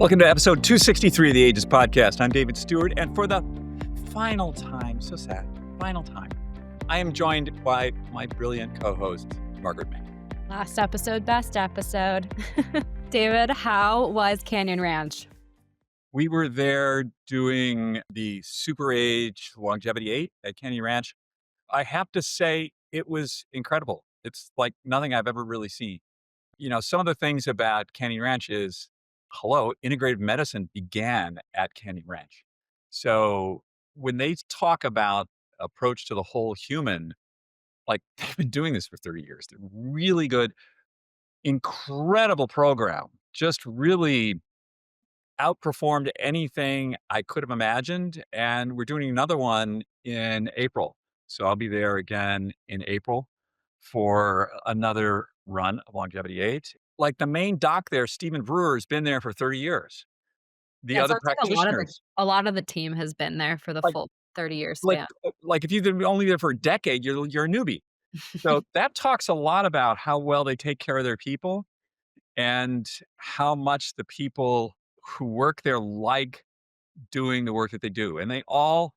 Welcome to episode 263 of the Ages Podcast. I'm David Stewart, and for the final time, so sad, final time, I am joined by my brilliant co-host, Margaret May. Last episode, best episode. David, how was Canyon Ranch? We were there doing the Super Age Longevity 8 at Canyon Ranch. I have to say, it was incredible. It's like nothing I've ever really seen. You know, some of the things about Canyon Ranch is, integrative medicine began at Canyon Ranch. So when they talk about approach to the whole human, like they've been doing this for 30 years. They're really good, incredible program, just really outperformed anything I could have imagined. And we're doing another one in April. So I'll be there again in April for another run of Longevity 8. Like the main doc there, Stephen Brewer, has been there for 30 years. The Yeah, other sounds like practitioners, a lot of the team has been there for the like full 30-year like span. like if you've been only there for a decade, you're a newbie. So that talks a lot about how well they take care of their people and how much the people who work there like doing the work that they do. And they all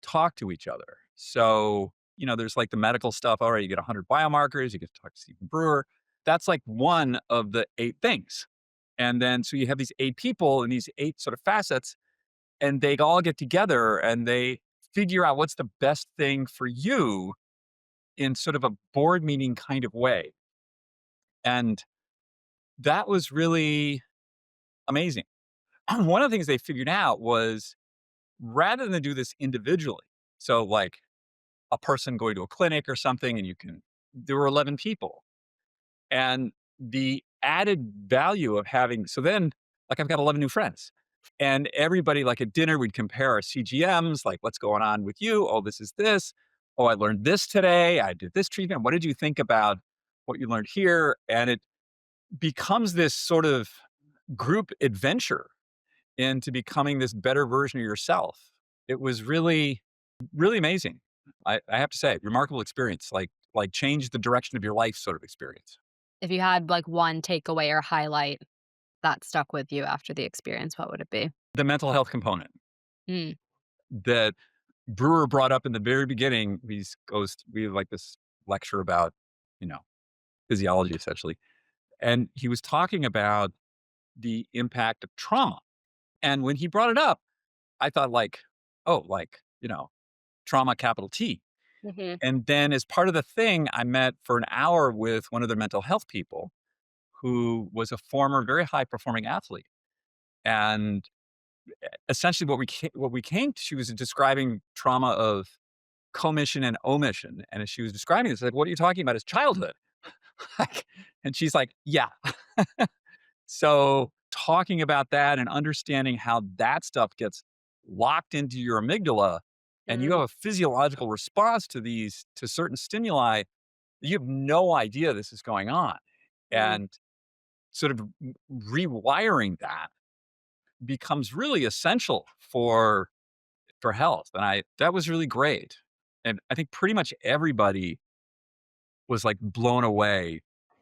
talk to each other. So, you know, there's like the medical stuff. All right, you get 100 biomarkers, you get to talk to Stephen Brewer. That's like one of the 8 things. And then, so you have these 8 people and these 8 sort of facets, and they all get together and they figure out what's the best thing for you in sort of a board meeting kind of way. And that was really amazing. One of the things they figured out was rather than do this individually, so like a person going to a clinic or something, and there were 11 people. And the added value of having, so then, like, I've got 11 new friends. And everybody, like at dinner, we'd compare our CGMs, like, what's going on with you? Oh, this is this. Oh, I learned this today. I did this treatment. What did you think about what you learned here? And it becomes this sort of group adventure into becoming this better version of yourself. It was really, really amazing. I have to say, remarkable experience, like changed the direction of your life sort of experience. If you had like one takeaway or highlight that stuck with you after the experience, what would it be? The mental health component Mm. that Brewer brought up in the very beginning, we have like this lecture about, you know, physiology essentially. And he was talking about the impact of trauma. And when he brought it up, I thought like, oh, like, you know, trauma, capital T. Hmm. And then as part of the thing, I met for an hour with one of their mental health people who was a former very high performing athlete. And essentially what we came to, she was describing trauma of commission and omission. And as she was describing this, I said, what are you talking about? It's childhood. Like, and she's like, yeah. So talking about that and understanding how that stuff gets locked into your amygdala and you have a physiological response to certain stimuli, you have no idea this is going on. Mm. And sort of rewiring that becomes really essential for health. And that was really great. And I think pretty much everybody was like blown away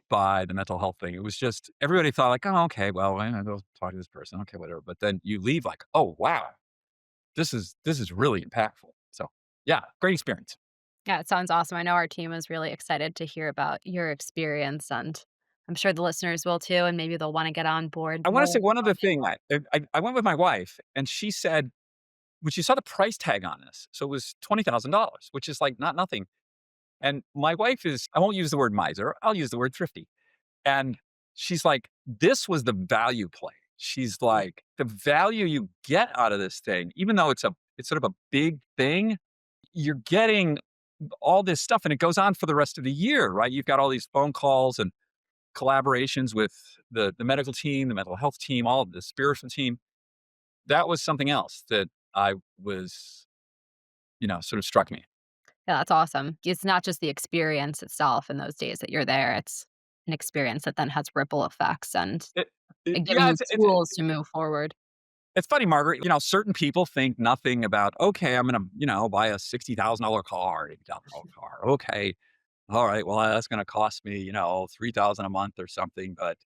by the mental health thing. It was just everybody thought like, oh, okay, well, I'll go talk to this person. Okay, whatever. But then you leave like, oh wow, this is really impactful. So yeah, great experience. Yeah, it sounds awesome. I know our team is really excited to hear about your experience, and I'm sure the listeners will too, and maybe they'll want to get on board I want to say more. one other thing. I went with my wife and she said, when she saw the price tag on this, so it was $20,000, which is like not nothing. And my wife is, I won't use the word miser, I'll use the word thrifty. And she's like, this was the value play. She's like, the value you get out of this thing, even though it's sort of a big thing, you're getting all this stuff and it goes on for the rest of the year, right? You've got all these phone calls and collaborations with the medical team, the mental health team, all of the spiritual team. That was something else that I was, sort of struck me. Yeah, that's awesome. It's not just the experience itself in those days that you're there. It's an experience that then has ripple effects and It, it- giving yeah, you it's, tools to move forward. It's funny, Margaret, certain people think nothing about, okay, I'm going to, buy a $60,000 car, $80,000 car. Okay. All right. Well, that's going to cost me, 3,000 a month or something. But,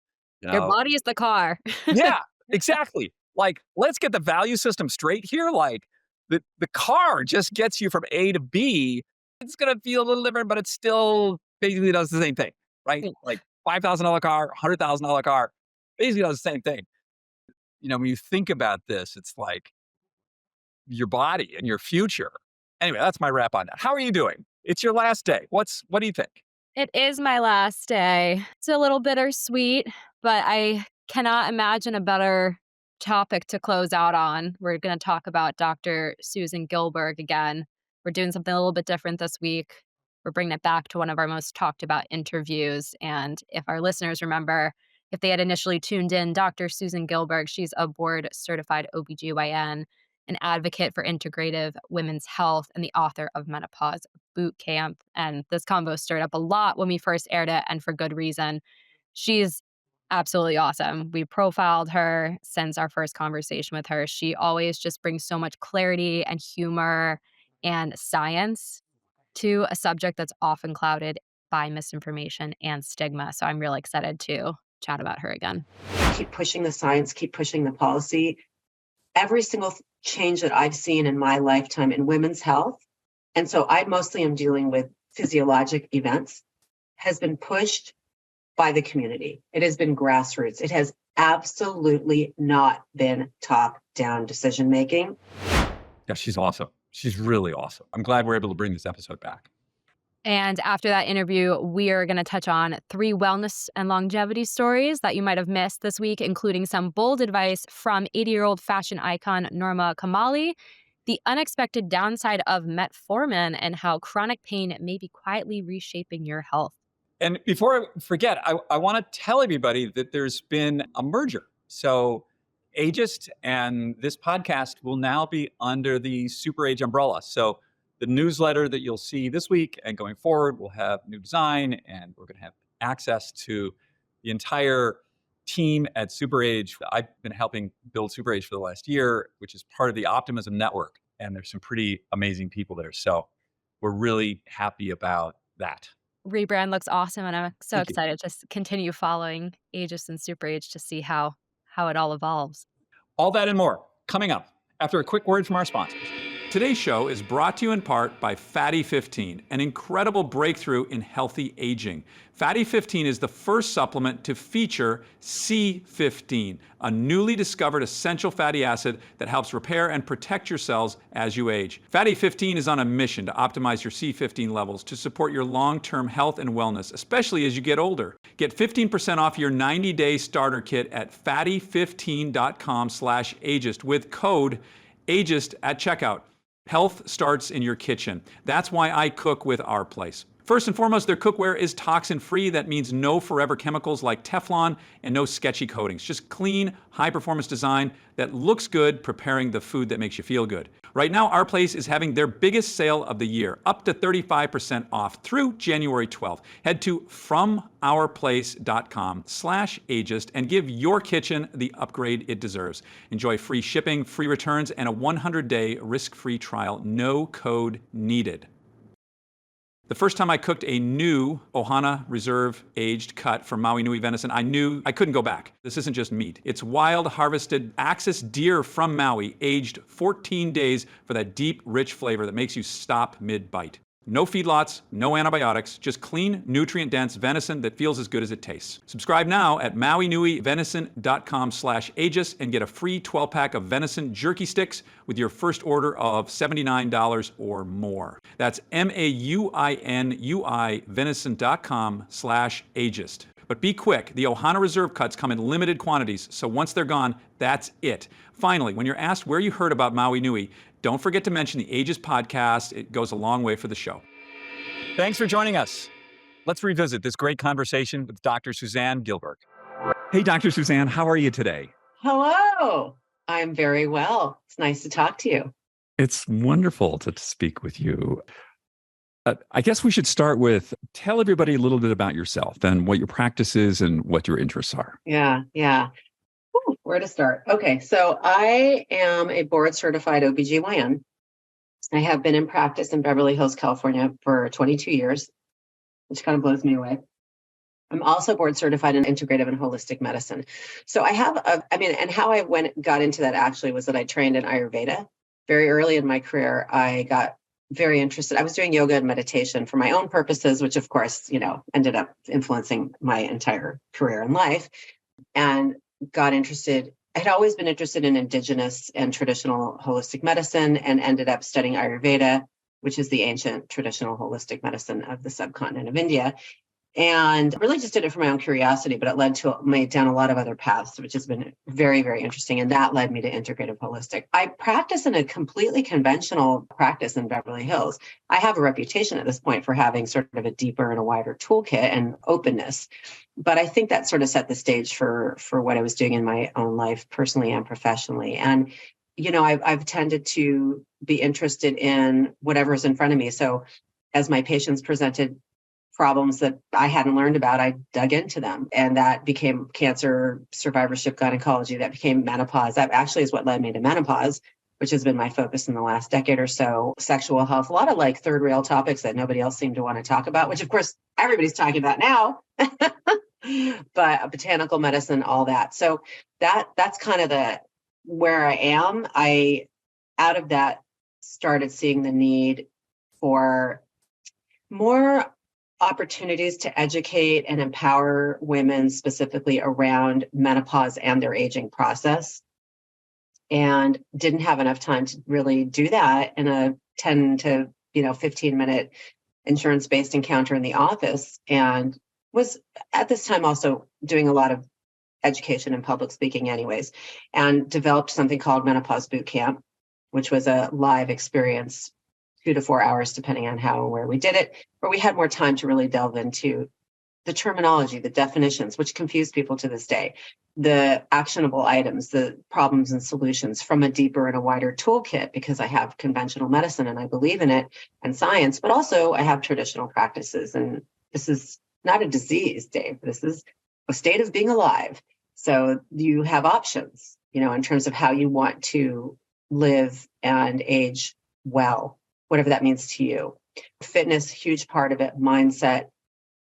you Your know, body is the car. yeah. Exactly. Like, let's get the value system straight here. Like, the car just gets you from A to B. It's gonna feel a little different, but it still basically does the same thing, right? Like $5,000 car, $100,000 car, basically does the same thing. When you think about this, it's like your body and your future. Anyway, that's my wrap on that. How are you doing? It's your last day. What do you think? It is my last day. It's a little bittersweet, but I cannot imagine a better topic to close out on. We're going to talk about Dr. Susan Gilberg again. We're doing something a little bit different this week. We're bringing it back to one of our most talked about interviews. And if our listeners remember, if they had initially tuned in, Dr. Susan Gilberg, she's a board certified OBGYN, an advocate for integrative women's health, and the author of Menopause Boot Camp. And this combo stirred up a lot when we first aired it, and for good reason. She's absolutely awesome. We profiled her since our first conversation with her. She always just brings so much clarity and humor and science to a subject that's often clouded by misinformation and stigma. So I'm really excited to chat about her again. Keep pushing the science, keep pushing the policy. Every single change that I've seen in my lifetime in women's health, and so I mostly am dealing with physiologic events, has been pushed by the community. It has been grassroots. It has absolutely not been top-down decision making. Yeah, she's awesome. She's really awesome. I'm glad we're able to bring this episode back. And after that interview, we are going to touch on 3 wellness and longevity stories that you might have missed this week, including some bold advice from 80-year-old fashion icon Norma Kamali, the unexpected downside of metformin, and how chronic pain may be quietly reshaping your health. And before I forget, I want to tell everybody that there's been a merger. So Ageist and this podcast will now be under the Super Age umbrella. So the newsletter that you'll see this week and going forward will have new design, and we're going to have access to the entire team at Super Age. I've been helping build Super Age for the last year, which is part of the Optimism Network. And there's some pretty amazing people there. So we're really happy about that. Rebrand looks awesome, and I'm so Thank you. excited to continue following Aegis and Super Age to see how it all evolves. All that and more coming up after a quick word from our sponsors. Today's show is brought to you in part by Fatty 15, an incredible breakthrough in healthy aging. Fatty 15 is the first supplement to feature C15, a newly discovered essential fatty acid that helps repair and protect your cells as you age. Fatty 15 is on a mission to optimize your C15 levels to support your long-term health and wellness, especially as you get older. Get 15% off your 90-day starter kit at fatty15.com/ageist with code ageist at checkout. Health starts in your kitchen. That's why I cook with Our Place. First and foremost, their cookware is toxin-free. That means no forever chemicals like Teflon and no sketchy coatings. Just clean, high-performance design that looks good, preparing the food that makes you feel good. Right now, Our Place is having their biggest sale of the year, up to 35% off through January 12th. Head to FromOurPlace.com/ageist and give your kitchen the upgrade it deserves. Enjoy free shipping, free returns, and a 100-day risk-free trial. No code needed. The first time I cooked a new Ohana Reserve aged cut from Maui Nui venison, I knew I couldn't go back. This isn't just meat. It's wild harvested axis deer from Maui, aged 14 days for that deep, rich flavor that makes you stop mid-bite. No feedlots, no antibiotics, just clean, nutrient-dense venison that feels as good as it tastes. Subscribe now at mauinuivenison.com/aegis and get a free 12-pack of venison jerky sticks with your first order of $79 or more. That's MAUINUI venison.com/aegist. But be quick, the Ohana Reserve cuts come in limited quantities, so once they're gone, that's it. Finally, when you're asked where you heard about Maui Nui, don't forget to mention the Aegis podcast. It goes a long way for the show. Thanks for joining us. Let's revisit this great conversation with Dr. Suzanne Gilberg. Hey, Dr. Suzanne, how are you today? Hello. I'm very well. It's nice to talk to you. It's wonderful to speak with you. I guess we should start with tell everybody a little bit about yourself and what your practice is and what your interests are. Yeah. Ooh, where to start? Okay, so I am a board certified OBGYN. I have been in practice in Beverly Hills, California for 22 years, which kind of blows me away. I'm also board certified in integrative and holistic medicine. So I have and how I got into that actually was that I trained in Ayurveda. Very early in my career, I got very interested. I was doing yoga and meditation for my own purposes, which of course, ended up influencing my entire career and life, and got interested. I had always been interested in indigenous and traditional holistic medicine and ended up studying Ayurveda, which is the ancient traditional holistic medicine of the subcontinent of India. And really just did it for my own curiosity, but it led me down a lot of other paths, which has been very, very interesting. And that led me to integrative holistic. I practice in a completely conventional practice in Beverly Hills. I have a reputation at this point for having sort of a deeper and a wider toolkit and openness. But I think that sort of set the stage for what I was doing in my own life, personally and professionally. And, I've tended to be interested in whatever's in front of me. So as my patients presented problems that I hadn't learned about, I dug into them. And that became cancer, survivorship, gynecology, that became menopause. That actually is what led me to menopause, which has been my focus in the last decade or so. Sexual health, a lot of like third rail topics that nobody else seemed to want to talk about, which of course everybody's talking about now, but botanical medicine, all that. So that's kind of where I am. Out of that, started seeing the need for more opportunities to educate and empower women specifically around menopause and their aging process, and didn't have enough time to really do that in a 10 to 15-minute insurance-based encounter in the office, and was at this time also doing a lot of education and public speaking anyways, and developed something called Menopause Boot Camp, which was a live experience, 2 to 4 hours, depending on how and where we did it, where we had more time to really delve into the terminology, the definitions, which confuse people to this day, the actionable items, the problems and solutions from a deeper and a wider toolkit, because I have conventional medicine and I believe in it and science, but also I have traditional practices. And this is not a disease, Dave. This is a state of being alive. So you have options, in terms of how you want to live and age well, whatever that means to you. Fitness, huge part of it. Mindset.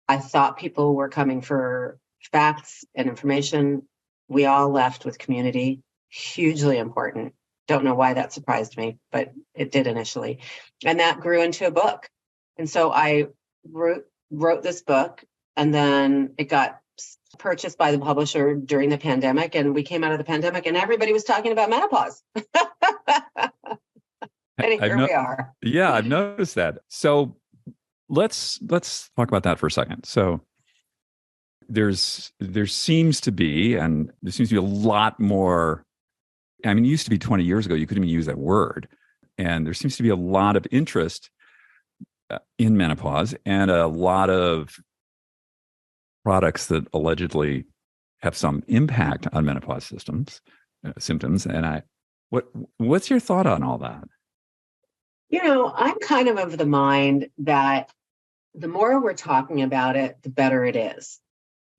I thought people were coming for facts and information. We all left with community, hugely important. Don't know why that surprised me, but it did initially. And that grew into a book. And so I wrote this book, and then it got purchased by the publisher during the pandemic. And we came out of the pandemic and everybody was talking about menopause. And here we are. Yeah, I've noticed that. So let's talk about that for a second. So there seems to be a lot more. I mean, it used to be 20 years ago, you couldn't even use that word. And there seems to be a lot of interest in menopause and a lot of products that allegedly have some impact on menopause symptoms. And what's your thought on all that? I'm kind of the mind that the more we're talking about it, the better it is.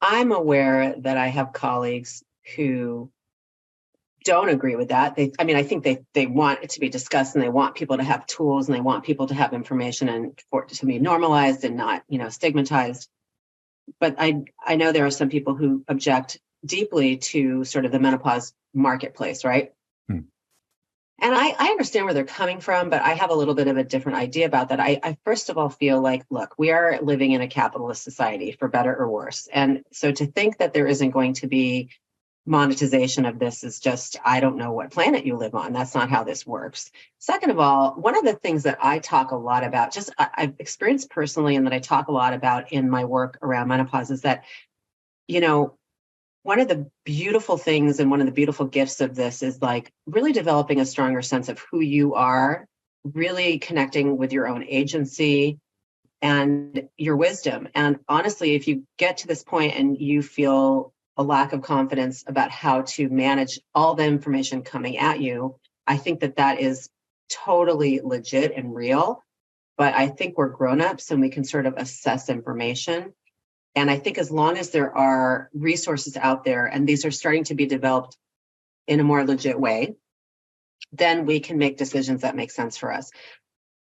I'm aware that I have colleagues who don't agree with that. I think they want it to be discussed, and they want people to have tools, and they want people to have information, and for it to be normalized and not, stigmatized. But I know there are some people who object deeply to sort of the menopause marketplace, right? And I understand where they're coming from, but I have a little bit of a different idea about that. I first of all feel like, look, we are living in a capitalist society, for better or worse. And so to think that there isn't going to be monetization of this is just, I don't know what planet you live on. That's not how this works. Second of all, one of the things that I talk a lot about, I've experienced personally, and that I talk a lot about in my work around menopause, is that, one of the beautiful things and one of the beautiful gifts of this is like really developing a stronger sense of who you are, really connecting with your own agency and your wisdom. And honestly, if you get to this point and you feel a lack of confidence about how to manage all the information coming at you, I think that is totally legit and real. But I think we're grown-ups and we can sort of assess information. And I think as long as there are resources out there, and these are starting to be developed in a more legit way, then we can make decisions that make sense for us.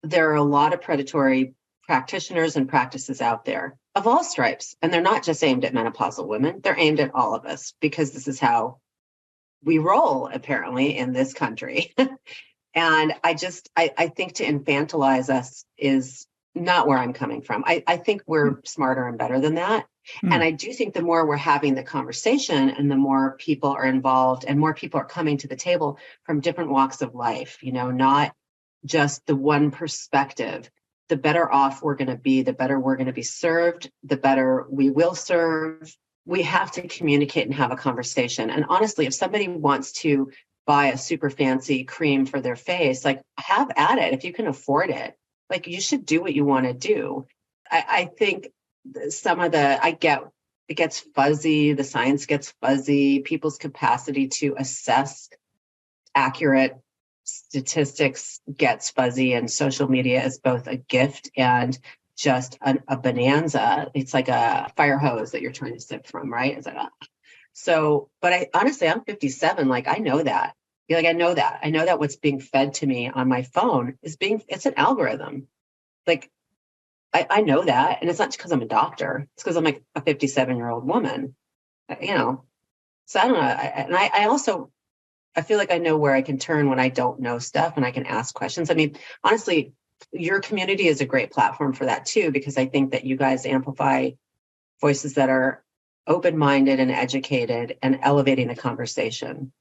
There are a lot of predatory practitioners and practices out there. of all stripes. And they're not just aimed at menopausal women, they're aimed at all of us because this is how we roll, apparently, in this country. And I think to infantilize us is not where I'm coming from. I think we're smarter and better than that. And I do think the more we're having the conversation and the more people are involved and more people are coming to the table from different walks of life, not just the one perspective, the better off we're going to be, the better we're going to be served, the better we will serve. We have to communicate and have a conversation. And honestly, if somebody wants to buy a super fancy cream for their face, like, have at it. If you can afford it, like, you should do what you want to do. I think it gets fuzzy. The science gets fuzzy. People's capacity to assess accurate statistics gets fuzzy, and social media is both a gift and just a bonanza. It's like a fire hose that you're trying to sip from, right? It's like, but honestly, I'm 57. Like, I know that. I know that what's being fed to me on my phone it's an algorithm. Like, I know that. And it's not because I'm a doctor. It's because I'm like a 57-year-old woman, So I don't know. I feel like I know where I can turn when I don't know stuff and I can ask questions. I mean, honestly, your community is a great platform for that too, because I think that you guys amplify voices that are open-minded and educated and elevating the conversation.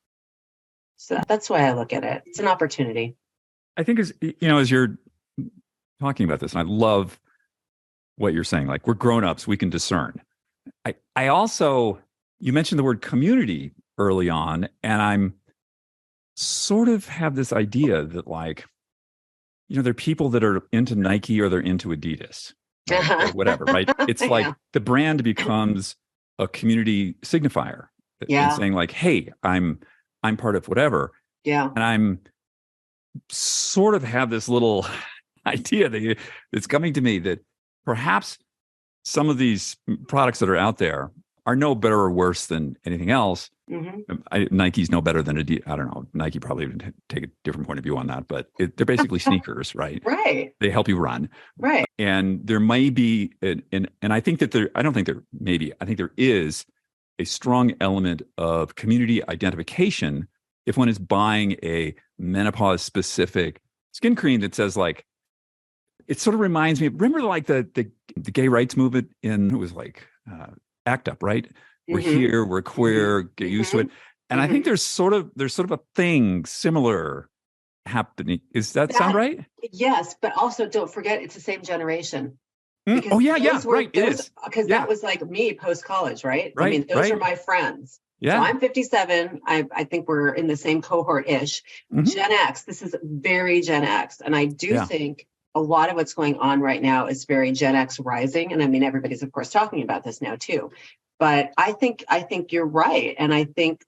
So that's why I look at it. It's an opportunity. I think as you're talking about this, and I love what you're saying, like, we're grown-ups, we can discern. I also, you mentioned the word community early on, and I'm sort of have this idea that, like, there are people that are into Nike or they're into Adidas, right? Or whatever, right? It's like the brand becomes a community signifier and saying, like, hey, I'm part of whatever. Yeah. And I'm sort of have this little idea that's coming to me that perhaps some of these products that are out there are no better or worse than anything else. Mm-hmm. Nike's no better than Adidas. I don't know. Nike probably would take a different point of view on that, but they're basically sneakers, right? Right. They help you run. Right. And there may be, and I think that I don't think I think there is a strong element of community identification if one is buying a menopause specific skin cream that says, like, it sort of reminds me, remember like the gay rights movement it was like ACT UP, right? We're here, we're queer, get used to it. And I think there's sort of a thing similar happening. Is that sound right? Yes, but also don't forget it's the same generation. Oh yeah, right. It is. Because that was like me post-college, right? Right. I mean, those are my friends. Yeah. So I'm 57. I think we're in the same cohort-ish. Gen X, this is very Gen X. And I do think a lot of what's going on right now is very Gen X rising. And I mean, everybody's of course talking about this now too. But I think you're right. And I think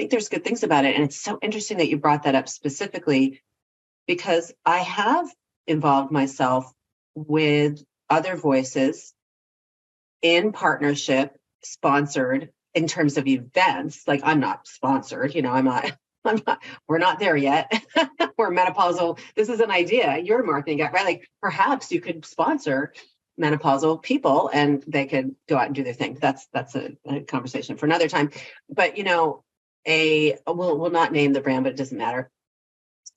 there's good things about it. And it's so interesting that you brought that up specifically, because I have involved myself with other voices in partnership, sponsored in terms of events. Like, I'm not sponsored, we're not there yet. We're menopausal. This is an idea. You're a marketing guy, right? Like, perhaps you could sponsor menopausal people and they could go out and do their thing. That's a conversation for another time. But, we'll not name the brand, but it doesn't matter.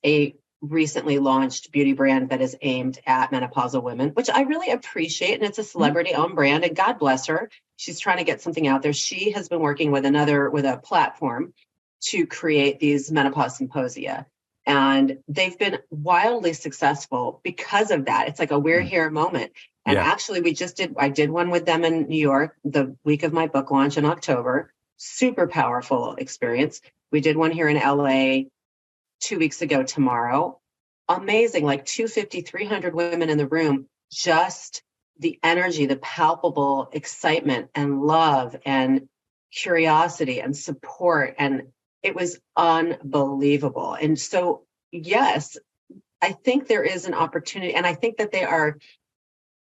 A recently launched beauty brand that is aimed at menopausal women, which I really appreciate. And it's a celebrity owned brand, and God bless her. She's trying to get something out there. She has been working with a platform to create these menopause symposia. And they've been wildly successful because of that. It's like a we're here moment. And actually I did one with them in New York the week of my book launch in October. Super powerful experience. We did one here in LA 2 weeks ago tomorrow. Amazing, like 250, 300 women in the room. Just the energy, the palpable excitement and love and curiosity and support. And it was unbelievable. And so, yes, I think there is an opportunity. And I think that they are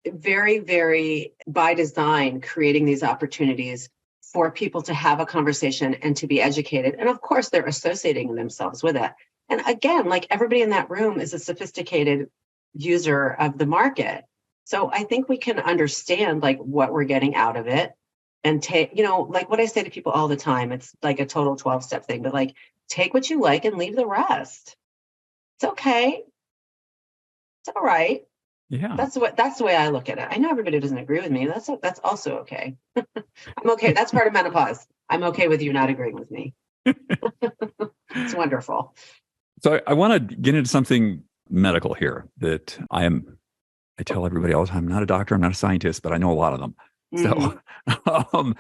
very, very by design creating these opportunities for people to have a conversation and to be educated. And of course, they're associating themselves with it. And again, like, everybody in that room is a sophisticated user of the market. So I think we can understand like what we're getting out of it and take, like what I say to people all the time, it's like a total 12-step thing, but like take what you like and leave the rest. It's okay. It's all right. Yeah. That's the way I look at it. I know everybody doesn't agree with me. That's also okay. I'm okay. That's part of menopause. I'm okay with you not agreeing with me. It's wonderful. So I want to get into something medical here that I tell everybody all the time, I'm not a doctor, I'm not a scientist, but I know a lot of them. Mm-hmm.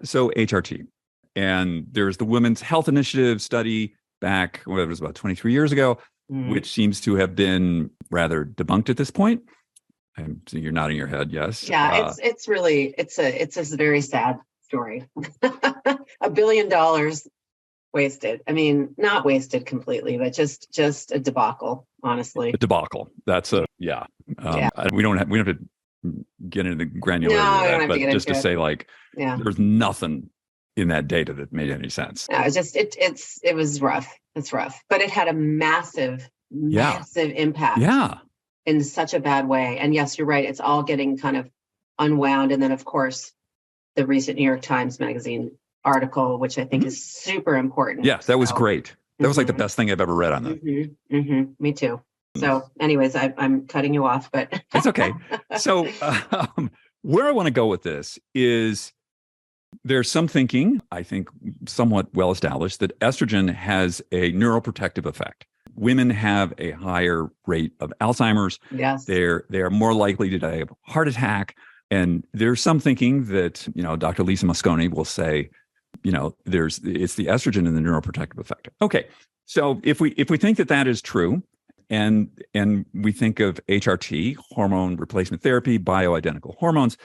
So HRT, and there's the Women's Health Initiative study back, whatever it was, about 23 years ago, which seems to have been rather debunked at this point. So you're nodding your head, yes. Yeah, it's really, it's a very sad story. $1 billion wasted. I mean, not wasted completely, but just a debacle, honestly. A debacle. That's yeah. Yeah. We don't have to get into the granularity No, of I don't that, have but to get just to into it. say, like, Yeah. there's nothing in that data that made any sense. No, it was rough. It's rough, but it had a massive impact. Yeah. In such a bad way. And yes, you're right. It's all getting kind of unwound. And then, of course, the recent New York Times Magazine article, which I think is super important. Yeah, that was great. That was like the best thing I've ever read on that. Me too. So anyways, I'm cutting you off, but it's okay. So where I want to go with this is there's some thinking, I think somewhat well established, that estrogen has a neuroprotective effect. Women have a higher rate of Alzheimer's. Yes. They are more likely to die of a heart attack. And there's some thinking that, Dr. Lisa Mosconi will say, it's the estrogen and the neuroprotective effect. Okay. So if we think that is true, and we think of HRT, hormone replacement therapy, bioidentical hormones,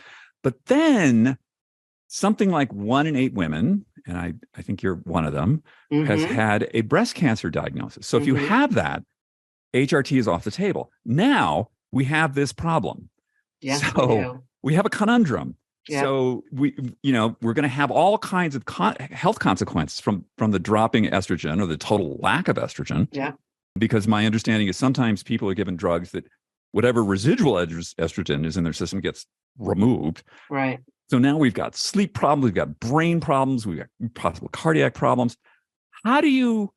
but then something like 1 in 8 women, and I think you're one of them, has had a breast cancer diagnosis. So if you have that, HRT is off the table. Now we have this problem. Yes, so we have a conundrum. Yep. So we're going to have all kinds of health consequences from the dropping estrogen or the total lack of estrogen. Yeah. Because my understanding is sometimes people are given drugs that whatever residual estrogen is in their system gets removed. Right. So now we've got sleep problems, we've got brain problems, we've got possible cardiac problems. How do you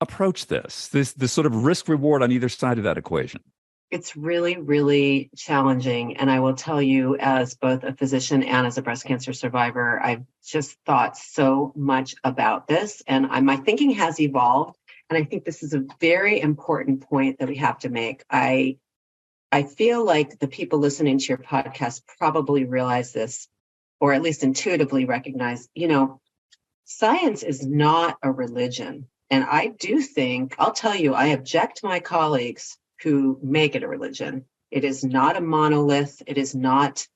approach this sort of risk reward on either side of that equation? It's really, really challenging. And I will tell you, as both a physician and as a breast cancer survivor, I've just thought so much about this. And my thinking has evolved. And I think this is a very important point that we have to make. I feel like the people listening to your podcast probably realize this, or at least intuitively recognize, science is not a religion. And I do think, I'll tell you, I object to my colleagues who make it a religion. It is not a monolith. It is not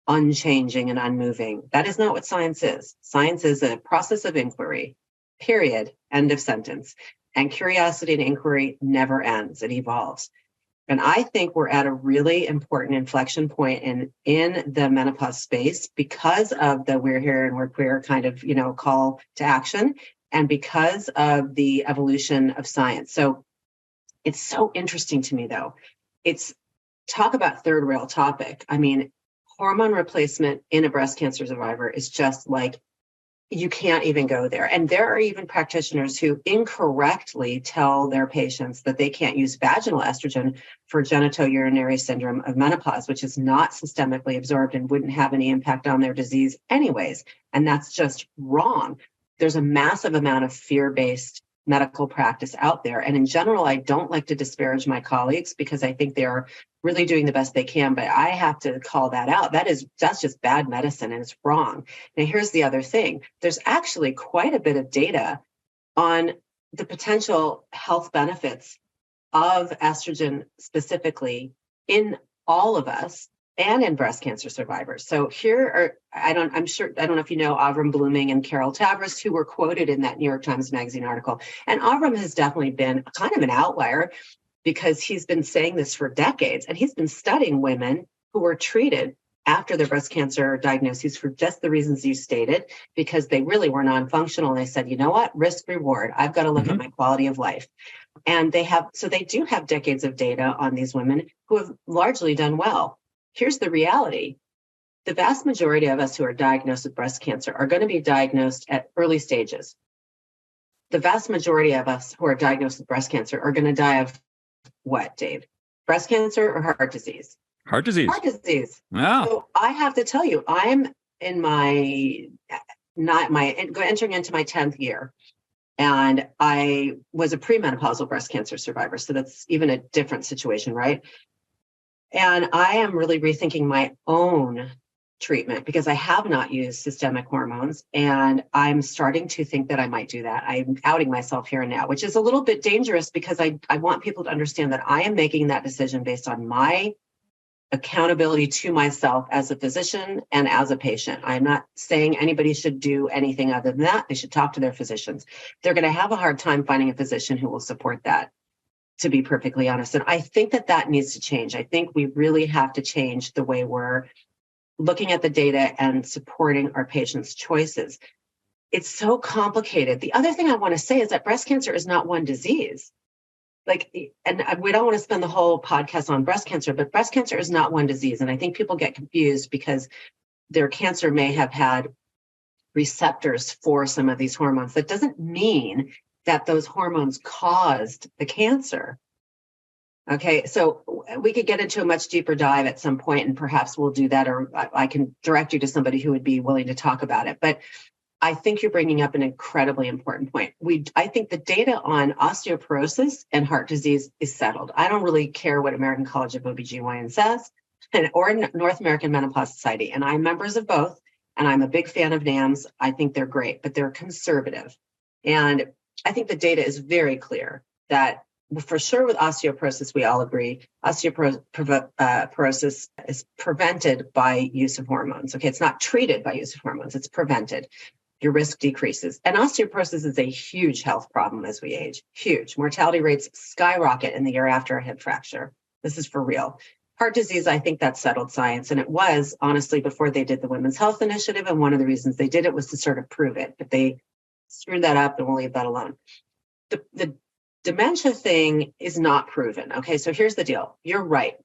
unchanging and unmoving. That is not what science is. Science is a process of inquiry, period, end of sentence. And curiosity and inquiry never ends. It evolves. And I think we're at a really important inflection point in the menopause space because of the we're here and we're queer kind of, call to action, and because of the evolution of science. So it's so interesting to me, though. It's talk about third rail topic. I mean, hormone replacement in a breast cancer survivor is just like, you can't even go there. And there are even practitioners who incorrectly tell their patients that they can't use vaginal estrogen for genitourinary syndrome of menopause, which is not systemically absorbed and wouldn't have any impact on their disease anyways. And that's just wrong. There's a massive amount of fear-based medical practice out there. And in general, I don't like to disparage my colleagues because I think they're really doing the best they can, but I have to call that out. That's just bad medicine and it's wrong. Now, here's the other thing. There's actually quite a bit of data on the potential health benefits of estrogen specifically in all of us and in breast cancer survivors. So I don't know if you know Avram Blooming and Carol Tavris, who were quoted in that New York Times Magazine article. And Avram has definitely been kind of an outlier because he's been saying this for decades. And he's been studying women who were treated after their breast cancer diagnoses for just the reasons you stated, because they really were non-functional. And they said, you know what, risk reward. I've got to look at my quality of life. And they do have decades of data on these women who have largely done well. Here's the reality. The vast majority of us who are diagnosed with breast cancer are going to be diagnosed at early stages. The vast majority of us who are diagnosed with breast cancer are going to die of what, Dave? Breast cancer or heart disease? Heart disease. Heart disease. Yeah. So I have to tell you, I'm in entering into my 10th year. And I was a premenopausal breast cancer survivor. So that's even a different situation, right? And I am really rethinking my own treatment because I have not used systemic hormones. And I'm starting to think that I might do that. I'm outing myself here and now, which is a little bit dangerous because I want people to understand that I am making that decision based on my accountability to myself as a physician and as a patient. I'm not saying anybody should do anything other than that. They should talk to their physicians. They're going to have a hard time finding a physician who will support that, to be perfectly honest. And I think that needs to change. I think we really have to change the way we're looking at the data and supporting our patients' choices. It's so complicated. The other thing I want to say is that breast cancer is not one disease. And we don't want to spend the whole podcast on breast cancer, but breast cancer is not one disease. And I think people get confused because their cancer may have had receptors for some of these hormones. That doesn't mean that those hormones caused the cancer. Okay, so we could get into a much deeper dive at some point, and perhaps we'll do that, or I can direct you to somebody who would be willing to talk about it. But I think you're bringing up an incredibly important point. I think the data on osteoporosis and heart disease is settled. I don't really care what American College of OBGYN says or North American Menopause Society. And I'm members of both, and I'm a big fan of NAMs. I think they're great, but they're conservative. And I think the data is very clear that for sure with osteoporosis, we all agree, osteoporosis is prevented by use of hormones. Okay, it's not treated by use of hormones, it's prevented. Your risk decreases. And osteoporosis is a huge health problem as we age, huge. Mortality rates skyrocket in the year after a hip fracture. This is for real. Heart disease, I think that's settled science. And it was, honestly, before they did the Women's Health Initiative. And one of the reasons they did it was to sort of prove it. But they screwed that up, and we'll leave that alone. The dementia thing is not proven. Okay, so here's the deal. You're right.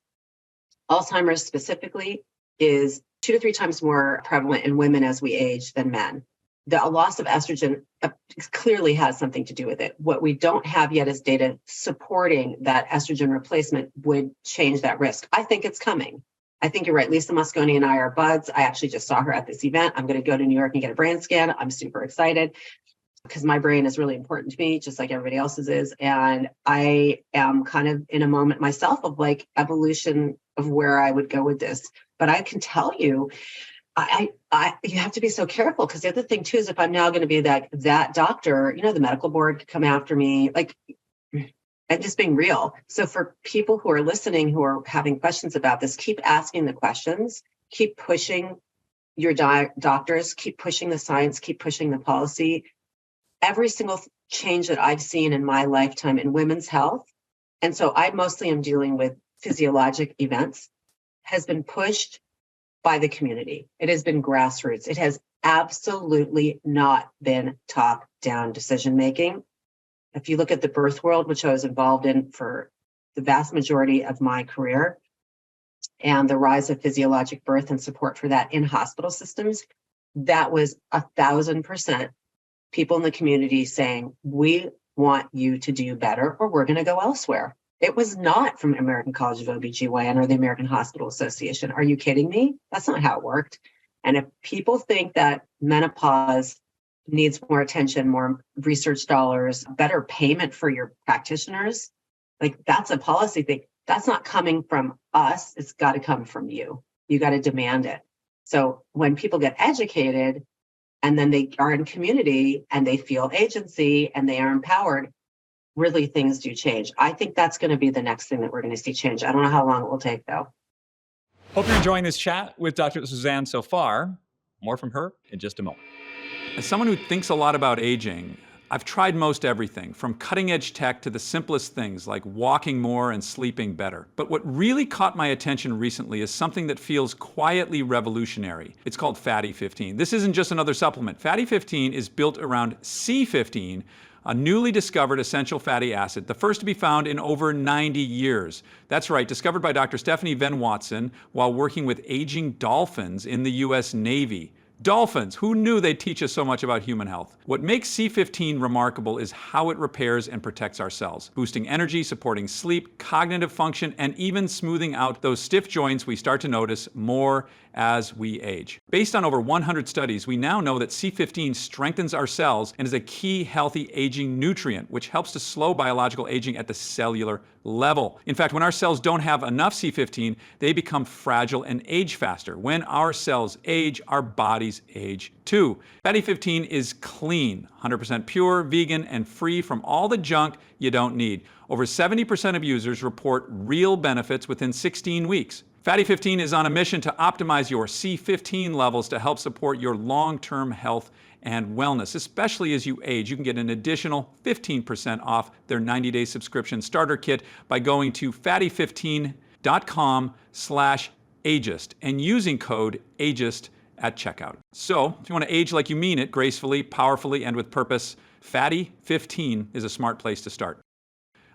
Alzheimer's specifically is 2 to 3 times more prevalent in women as we age than men. The loss of estrogen clearly has something to do with it. What we don't have yet is data supporting that estrogen replacement would change that risk. I think it's coming. I think you're right. Lisa Mosconi and I are buds. I actually just saw her at this event. I'm going to go to New York and get a brain scan. I'm super excited because my brain is really important to me, just like everybody else's is. And I am kind of in a moment myself of like evolution of where I would go with this. But I can tell you, you have to be so careful, because the other thing too is if I'm now going to be that doctor, the medical board could come after me. Like, I'm just being real. So for people who are listening, who are having questions about this, keep asking the questions, keep pushing your doctors, keep pushing the science, keep pushing the policy. Every single change that I've seen in my lifetime in women's health, and so I mostly am dealing with physiologic events, has been pushed by the community. It has been grassroots. It has absolutely not been top-down decision-making. If you look at the birth world, which I was involved in for the vast majority of my career, and the rise of physiologic birth and support for that in hospital systems, that was 1,000% people in the community saying, we want you to do better or we're going to go elsewhere. It was not from American College of OBGYN or the American Hospital Association. Are you kidding me? That's not how it worked. And if people think that menopause needs more attention, more research dollars, better payment for your practitioners, like that's a policy thing. That's not coming from us. It's got to come from you. You got to demand it. So when people get educated and then they are in community and they feel agency and they are empowered, really things do change. I think that's going to be the next thing that we're going to see change. I don't know how long it will take, though. Hope you're enjoying this chat with Dr. Suzanne so far. More from her in just a moment. As someone who thinks a lot about aging, I've tried most everything, from cutting-edge tech to the simplest things like walking more and sleeping better. But what really caught my attention recently is something that feels quietly revolutionary. It's called Fatty 15. This isn't just another supplement. Fatty 15 is built around C15, a newly discovered essential fatty acid, the first to be found in over 90 years. That's right, discovered by Dr. Stephanie Venn Watson while working with aging dolphins in the US Navy. Dolphins, who knew they'd teach us so much about human health? What makes C15 remarkable is how it repairs and protects our cells, boosting energy, supporting sleep, cognitive function, and even smoothing out those stiff joints we start to notice more as we age. Based on over 100 studies, we now know that C15 strengthens our cells and is a key healthy aging nutrient, which helps to slow biological aging at the cellular level. In fact, when our cells don't have enough C15, they become fragile and age faster. When our cells age, our bodies age too. Fatty 15 is clean, 100% pure, vegan, and free from all the junk you don't need. Over 70% of users report real benefits within 16 weeks. Fatty 15 is on a mission to optimize your C15 levels to help support your long-term health and wellness, especially as you age. You can get an additional 15% off their 90-day subscription starter kit by going to fatty15.com/ageist and using code ageist at checkout. So, if you want to age like you mean it, gracefully, powerfully, and with purpose, Fatty 15 is a smart place to start.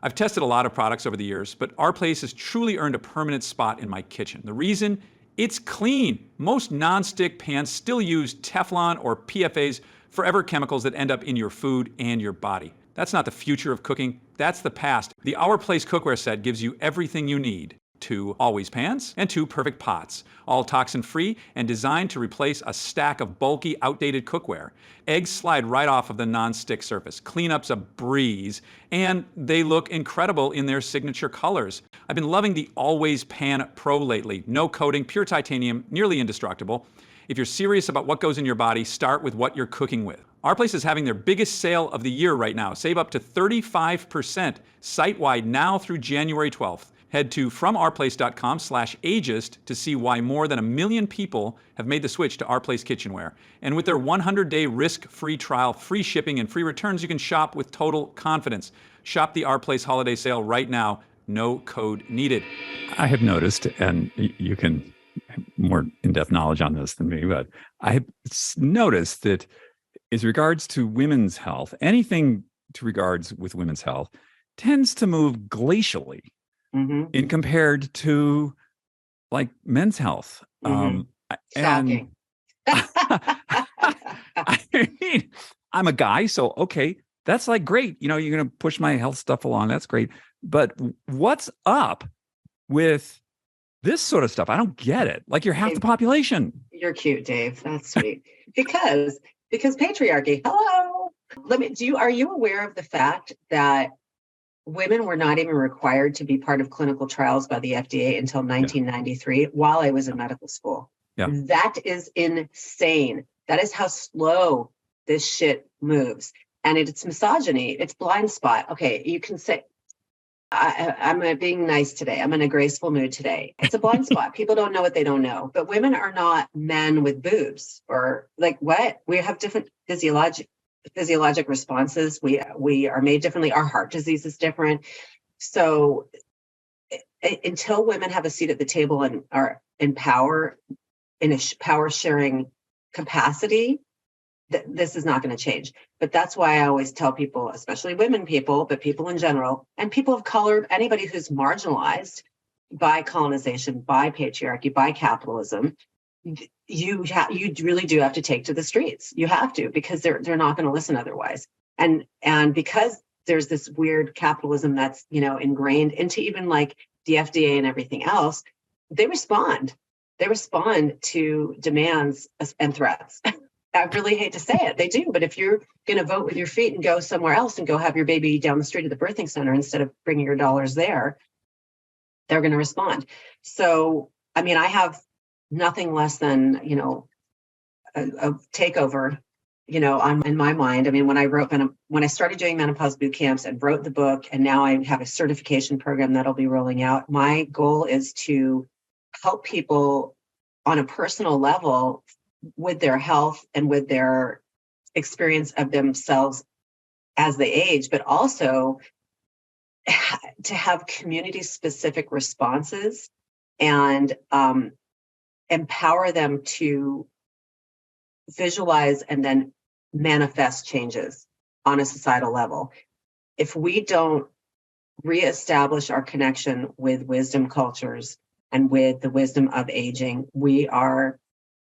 I've tested a lot of products over the years, but our place has truly earned a permanent spot in my kitchen. The reason? It's clean. Most non-stick pans still use Teflon or PFA's, forever chemicals that end up in your food and your body. That's not the future of cooking, that's the past. The Our Place cookware set gives you everything you need. 2 always pans and 2 perfect pots, all toxin-free and designed to replace a stack of bulky, outdated cookware. Eggs slide right off of the non-stick surface. Cleanup's a breeze, and they look incredible in their signature colors. I've been loving the Always Pan Pro lately. No coating, pure titanium, nearly indestructible. If you're serious about what goes in your body, start with what you're cooking with. Our Place is having their biggest sale of the year right now. Save up to 35% site-wide now through January 12th. Head to FromOurPlace.com/ageist to see why more than 1 million people have made the switch to Our Place kitchenware. And with their 100-day risk-free trial, free shipping, and free returns, you can shop with total confidence. Shop the Our Place holiday sale right now. No code needed. I have noticed, and you can have more in-depth knowledge on this than me, but I have noticed that as regards to women's health, anything to regards with women's health tends to move glacially in compared to like men's health. Shocking. I mean, I'm a guy, so okay, that's like great. You know, you're going to push my health stuff along. That's great. But what's up with this sort of stuff? I don't get it. Like you're half the population. You're cute, Dave. That's sweet. because patriarchy. Hello. Are you aware of the fact that women were not even required to be part of clinical trials by the FDA until 1993 while I was in medical school? Yeah. That is insane. That is how slow this shit moves. And it's misogyny. It's blind spot. Okay, you can say, I'm being nice today. I'm in a graceful mood today. It's a blind spot. People don't know what they don't know. But women are not men with boobs or like what? We have different physiologic responses. We are made differently. Our heart disease is different. So until women have a seat at the table and are in power, in a power sharing capacity, this is not going to change. But that's why I always tell people, especially women people, but people in general, and people of color, anybody who's marginalized by colonization, by patriarchy, by capitalism, you really do have to take to the streets. You have to, because they're not going to listen otherwise. And because there's this weird capitalism that's, ingrained into even like the FDA and everything else, they respond. They respond to demands and threats. I really hate to say it. They do. But if you're going to vote with your feet and go somewhere else and go have your baby down the street at the birthing center instead of bringing your dollars there, they're going to respond. So, I mean, I have nothing less than, a takeover, in my mind. I mean, when I started doing menopause boot camps and wrote the book, and now I have a certification program that'll be rolling out, my goal is to help people on a personal level with their health and with their experience of themselves as they age, but also to have community specific responses and empower them to visualize and then manifest changes on a societal level. If we don't reestablish our connection with wisdom cultures and with the wisdom of aging, we are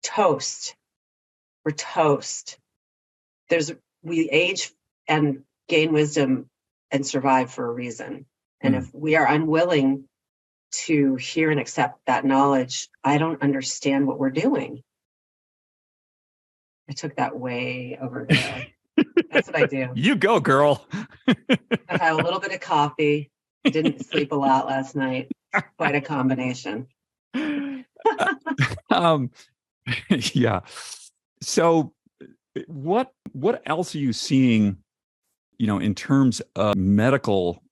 toast. We're toast. We age and gain wisdom and survive for a reason. And if we are unwilling to hear and accept that knowledge, I don't understand what we're doing. I took that way over there. That's what I do. You go, girl. I've had a little bit of coffee. Didn't sleep a lot last night. Quite a combination. Yeah. So what else are you seeing, in terms of medical,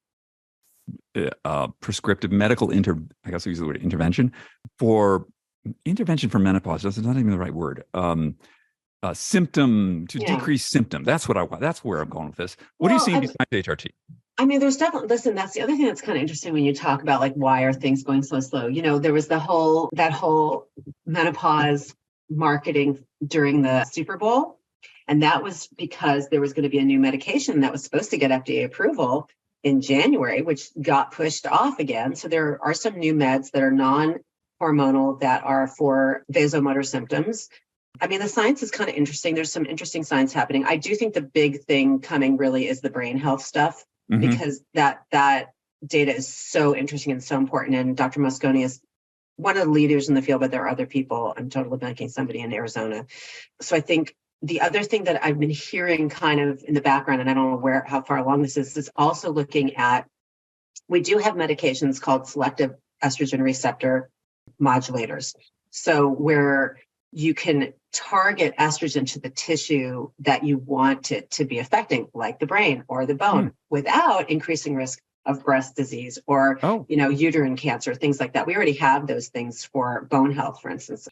prescriptive medical I guess I'll use the word intervention for menopause. That's not even the right word. Symptom to decrease symptom. That's what I want. That's where I'm going with this. What are you seeing besides HRT? I mean, there's definitely, listen, that's the other thing that's kind of interesting when you talk about like, why are things going so slow? There was that whole menopause marketing during the Super Bowl. And that was because there was going to be a new medication that was supposed to get FDA approval in January, which got pushed off again. So there are some new meds that are non-hormonal that are for vasomotor symptoms. I mean, the science is kind of interesting. There's some interesting science happening. I do think the big thing coming really is the brain health stuff, because that data is so interesting and so important. And Dr. Mosconi is one of the leaders in the field, but there are other people. I'm totally blanking, somebody in Arizona. So I think the other thing that I've been hearing kind of in the background, and I don't know how far along this is also looking at, we do have medications called selective estrogen receptor modulators. So where you can target estrogen to the tissue that you want it to be affecting, like the brain or the bone, without increasing risk of breast disease or, uterine cancer, things like that. We already have those things for bone health, for instance.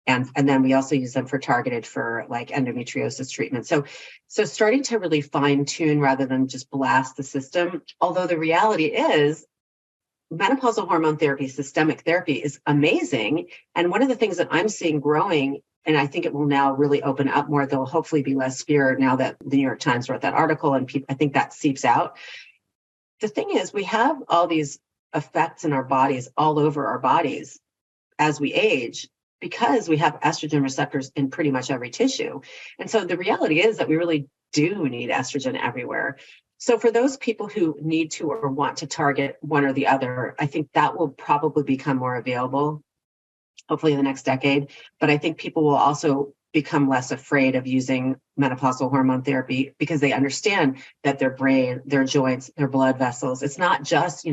And then we also use them targeted for like endometriosis treatment. So starting to really fine tune rather than just blast the system. Although the reality is menopausal hormone therapy, systemic therapy is amazing. And one of the things that I'm seeing growing, and I think it will now really open up more, there'll hopefully be less fear now that the New York Times wrote that article and I think that seeps out. The thing is, we have all these effects in our bodies, all over our bodies as we age, because we have estrogen receptors in pretty much every tissue. And so the reality is that we really do need estrogen everywhere. So for those people who need to or want to target one or the other, I think that will probably become more available, hopefully in the next decade. But I think people will also become less afraid of using menopausal hormone therapy because they understand that their brain, their joints, their blood vessels, it's not just,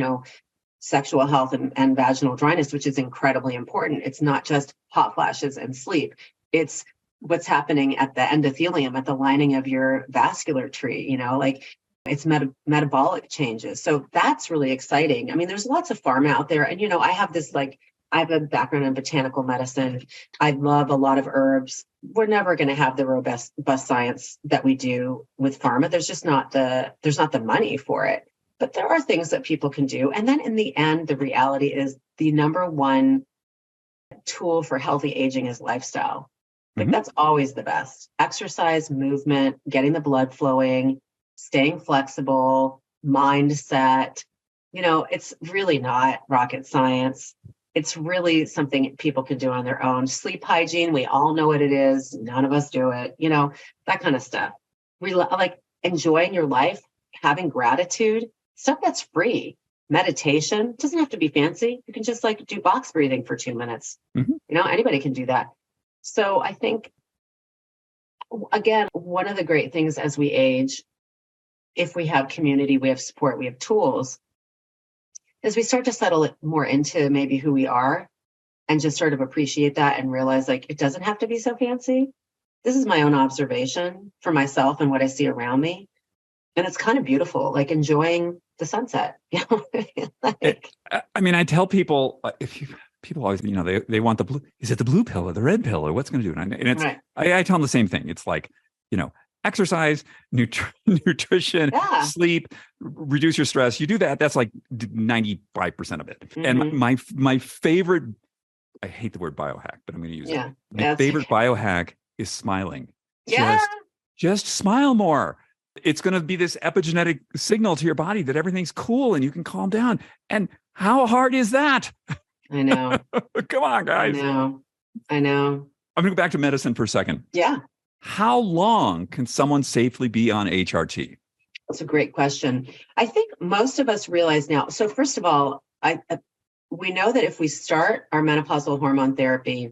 sexual health and vaginal dryness, which is incredibly important. It's not just hot flashes and sleep. It's what's happening at the endothelium, at the lining of your vascular tree, it's metabolic changes. So that's really exciting. I mean, there's lots of pharma out there. And, I have a background in botanical medicine. I love a lot of herbs. We're never going to have the robust science that we do with pharma. There's not the money for it. But there are things that people can do. And then in the end, the reality is the number one tool for healthy aging is lifestyle. Like that's always the best. Exercise, movement, getting the blood flowing, staying flexible, mindset. It's really not rocket science. It's really something people can do on their own. Sleep hygiene, we all know what it is. None of us do it, that kind of stuff. Like enjoying your life, having gratitude, stuff that's free. Meditation doesn't have to be fancy. You can just do box breathing for 2 minutes. Anybody can do that. So I think, again, one of the great things as we age, if we have community, we have support, we have tools, is we start to settle it more into maybe who we are and just sort of appreciate that and realize it doesn't have to be so fancy. This is my own observation for myself and what I see around me. And it's kind of beautiful, enjoying the sunset. I tell people, people always, they want the blue. Is it the blue pill or the red pill or what's going to do it? And it's, right. I tell them the same thing. It's exercise, nutrition, Yeah. sleep, reduce your stress. You do that, that's like 95% of it. And Hmm. my favorite, I hate the word biohack, but I'm going to use it. Yeah. My That's favorite okay. biohack is smiling. Yeah. Just smile more. It's going to be this epigenetic signal to your body that everything's cool and you can calm down. And how hard is that? I know. Come on, I guys. know. I know. I'm going to go back to medicine for a second. Yeah. How long can someone safely be on HRT? That's a great question. I think most of us realize now. So first of all, we know that if we start our menopausal hormone therapy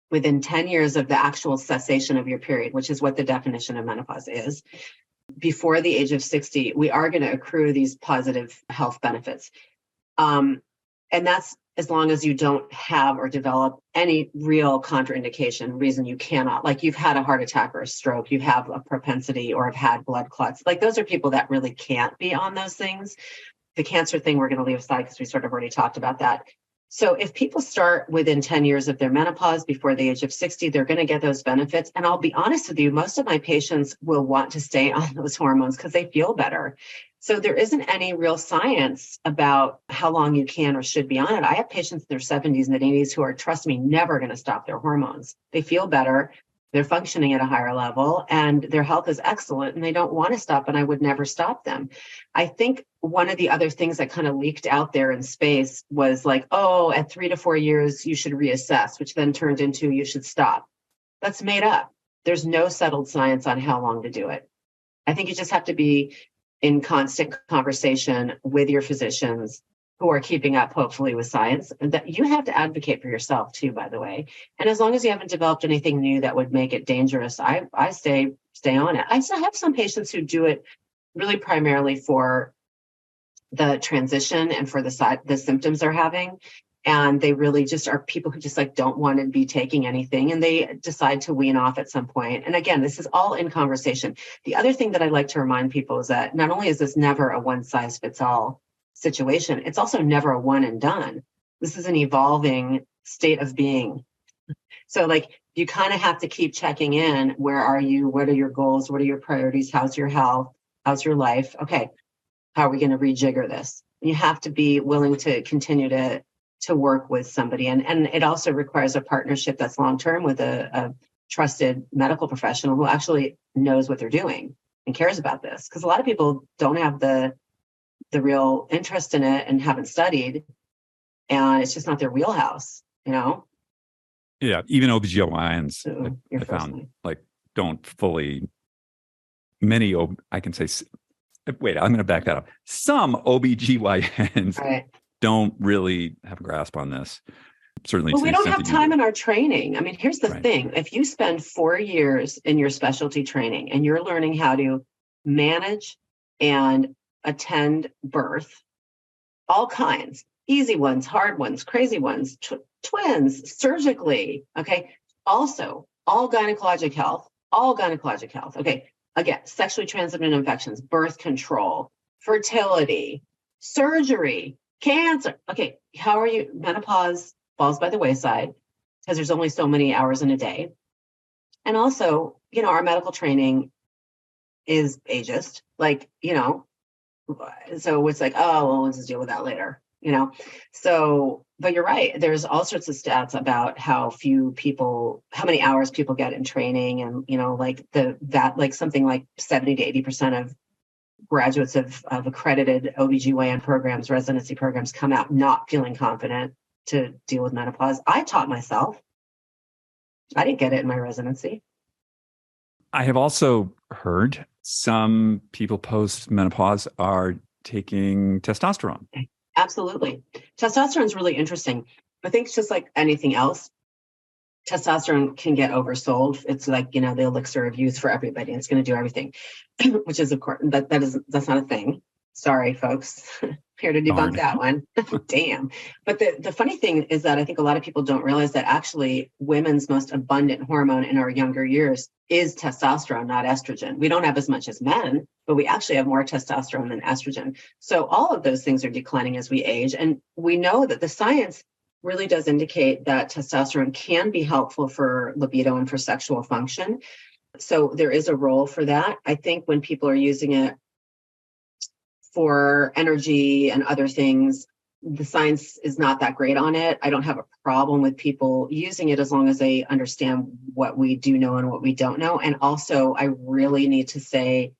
within 10 years of the actual cessation of your period, which is what the definition of menopause is, before the age of 60, we are going to accrue these positive health benefits. And that's as long as you don't have or develop any real contraindication, reason you cannot, like you've had a heart attack or a stroke, you have a propensity or have had blood clots. Like those are people that really can't be on those things. The cancer thing, we're going to leave aside because we sort of already talked about that. So if people start within 10 years of their menopause before the age of 60, they're going to get those benefits. And I'll be honest with you, most of my patients will want to stay on those hormones because they feel better. So there isn't any real science about how long you can or should be on it. I have patients in their 70s and 80s who are, trust me, never going to stop their hormones. They feel better. They're functioning at a higher level and their health is excellent and they don't want to stop, and I would never stop them. I think one of the other things that kind of leaked out there in space was like, oh, at 3 to 4 years, you should reassess, which then turned into you should stop. That's made up. There's no settled science on how long to do it. I think you just have to be in constant conversation with your physicians who are keeping up, hopefully, with science. And that you have to advocate for yourself too, by the way. And as long as you haven't developed anything new that would make it dangerous, I stay on it. I still have some patients who do it really primarily for the transition and for the symptoms they're having. And they really just are people who just like don't want to be taking anything and they decide to wean off at some point. And again, this is all in conversation. The other thing that I like to remind people is that not only is this never a one size fits all situation, it's also never a one and done. This is an evolving state of being. So like you kind of have to keep checking in. Where are you? What are your goals? What are your priorities? How's your health? How's your life? Okay. How are we going to rejigger this? You have to be willing to continue to work with somebody. And it also requires a partnership that's long-term with a trusted medical professional who actually knows what they're doing and cares about this. Because a lot of people don't have the real interest in it and haven't studied, and it's just not their wheelhouse, you know? Yeah, even OBGYNs, Your I first found, one. like, don't fully, I can say, wait, I'm going to back that up. Some OBGYNs Right. don't really have a grasp on this. Certainly Well, to we the don't extent have that you time do. in our training. I mean, here's the Right. thing. If you spend 4 years in your specialty training and you're learning how to manage and attend birth, all kinds, easy ones, hard ones, crazy ones, twins, surgically, okay? Also, all gynecologic health, okay? Again, sexually transmitted infections, birth control, fertility, surgery, cancer. Okay, how are you? Menopause falls by the wayside because there's only so many hours in a day. And also, our medical training is ageist. Like, so it's like, oh, well, let's just deal with that later, So, but you're right. There's all sorts of stats about how many hours people get in training, and like something like 70 to 80% of graduates of accredited OBGYN programs, residency programs, come out not feeling confident to deal with menopause. I taught myself. I didn't get it in my residency. I have also heard some people post-menopause are taking testosterone. Absolutely. Testosterone is really interesting. I think it's just like anything else. Testosterone can get oversold. It's like, the elixir of youth for everybody. It's going to do everything, which is, of course, that's not a thing. Sorry, folks. Here to debunk that one. Damn. But the funny thing is that I think a lot of people don't realize that actually women's most abundant hormone in our younger years is testosterone, not estrogen. We don't have as much as men, but we actually have more testosterone than estrogen. So all of those things are declining as we age. And we know that the science really does indicate that testosterone can be helpful for libido and for sexual function. So there is a role for that. I think when people are using it for energy and other things, the science is not that great on it. I don't have a problem with people using it as long as they understand what we do know and what we don't know. And also, I really need to say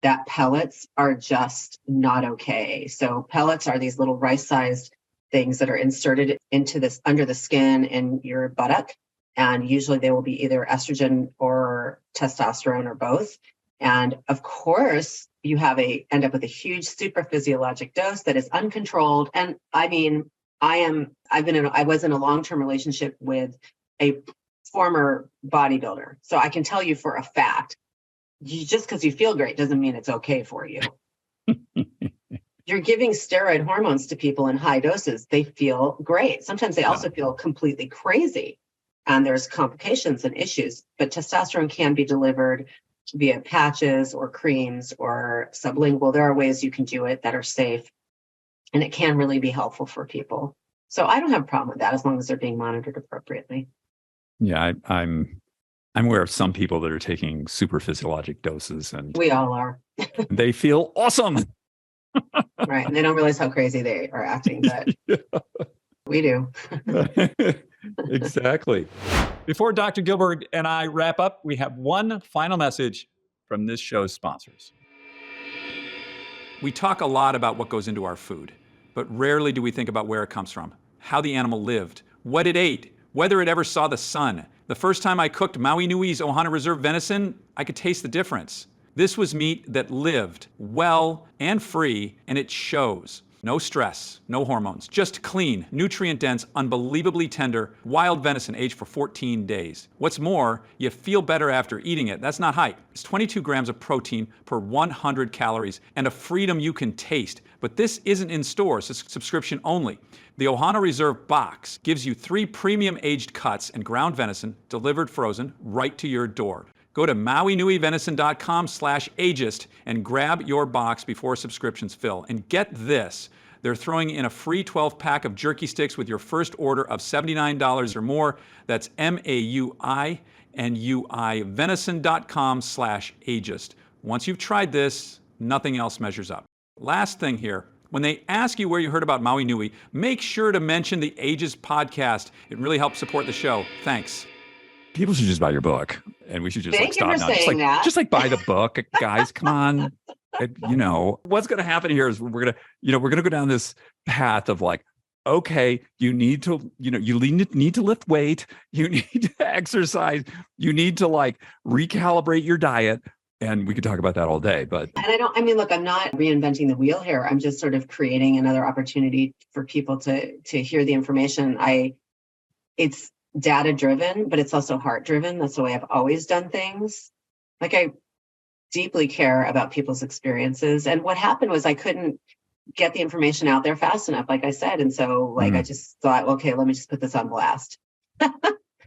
that pellets are just not okay. So pellets are these little rice-sized things that are inserted into this under the skin in your buttock. And usually they will be either estrogen or testosterone or both. And of course, you end up with a huge super physiologic dose that is uncontrolled. And I mean, I was in a long-term relationship with a former bodybuilder. So I can tell you for a fact, just because you feel great doesn't mean it's okay for you. You're giving steroid hormones to people in high doses. They feel great. Sometimes they also feel completely crazy. And there's complications and issues. But testosterone can be delivered via patches or creams or sublingual. There are ways you can do it that are safe. And it can really be helpful for people. So I don't have a problem with that as long as they're being monitored appropriately. Yeah, I'm aware of some people that are taking super physiologic doses, and we all are. They feel awesome. Right. And they don't realize how crazy they are acting, but we do. Exactly. Before Dr. Gilberg and I wrap up, we have one final message from this show's sponsors. We talk a lot about what goes into our food, but rarely do we think about where it comes from, how the animal lived, what it ate, whether it ever saw the sun. The first time I cooked Maui Nui's Ohana Reserve venison, I could taste the difference. This was meat that lived well and free, and it shows. No stress, no hormones, just clean, nutrient-dense, unbelievably tender, wild venison aged for 14 days. What's more, you feel better after eating it. That's not hype. It's 22 grams of protein per 100 calories and a freedom you can taste. But this isn't in stores, it's subscription only. The Ohana Reserve box gives you 3 premium aged cuts and ground venison delivered frozen right to your door. Go to mauinuivenison.com/ageist and grab your box before subscriptions fill. And get this, they're throwing in a free 12-pack of jerky sticks with your first order of $79 or more. That's MAUINUI venison.com/ageist. Once you've tried this, nothing else measures up. Last thing here, when they ask you where you heard about Maui Nui, make sure to mention the Ageist podcast. It really helps support the show. Thanks. People should just buy your book, and we should just Thank you stop for now. saying that. Just buy the book, guys. Come on. What's going to happen here is we're going to go down this path of okay, you need to lift weight, you need to exercise, you need to recalibrate your diet. And we could talk about that all day, but. And look, I'm not reinventing the wheel here. I'm just sort of creating another opportunity for people to hear the information. It's data driven, but it's also heart driven. That's the way I've always done things. I deeply care about people's experiences. And what happened was I couldn't get the information out there fast enough, like I said. And so I just thought, okay, let me just put this on blast.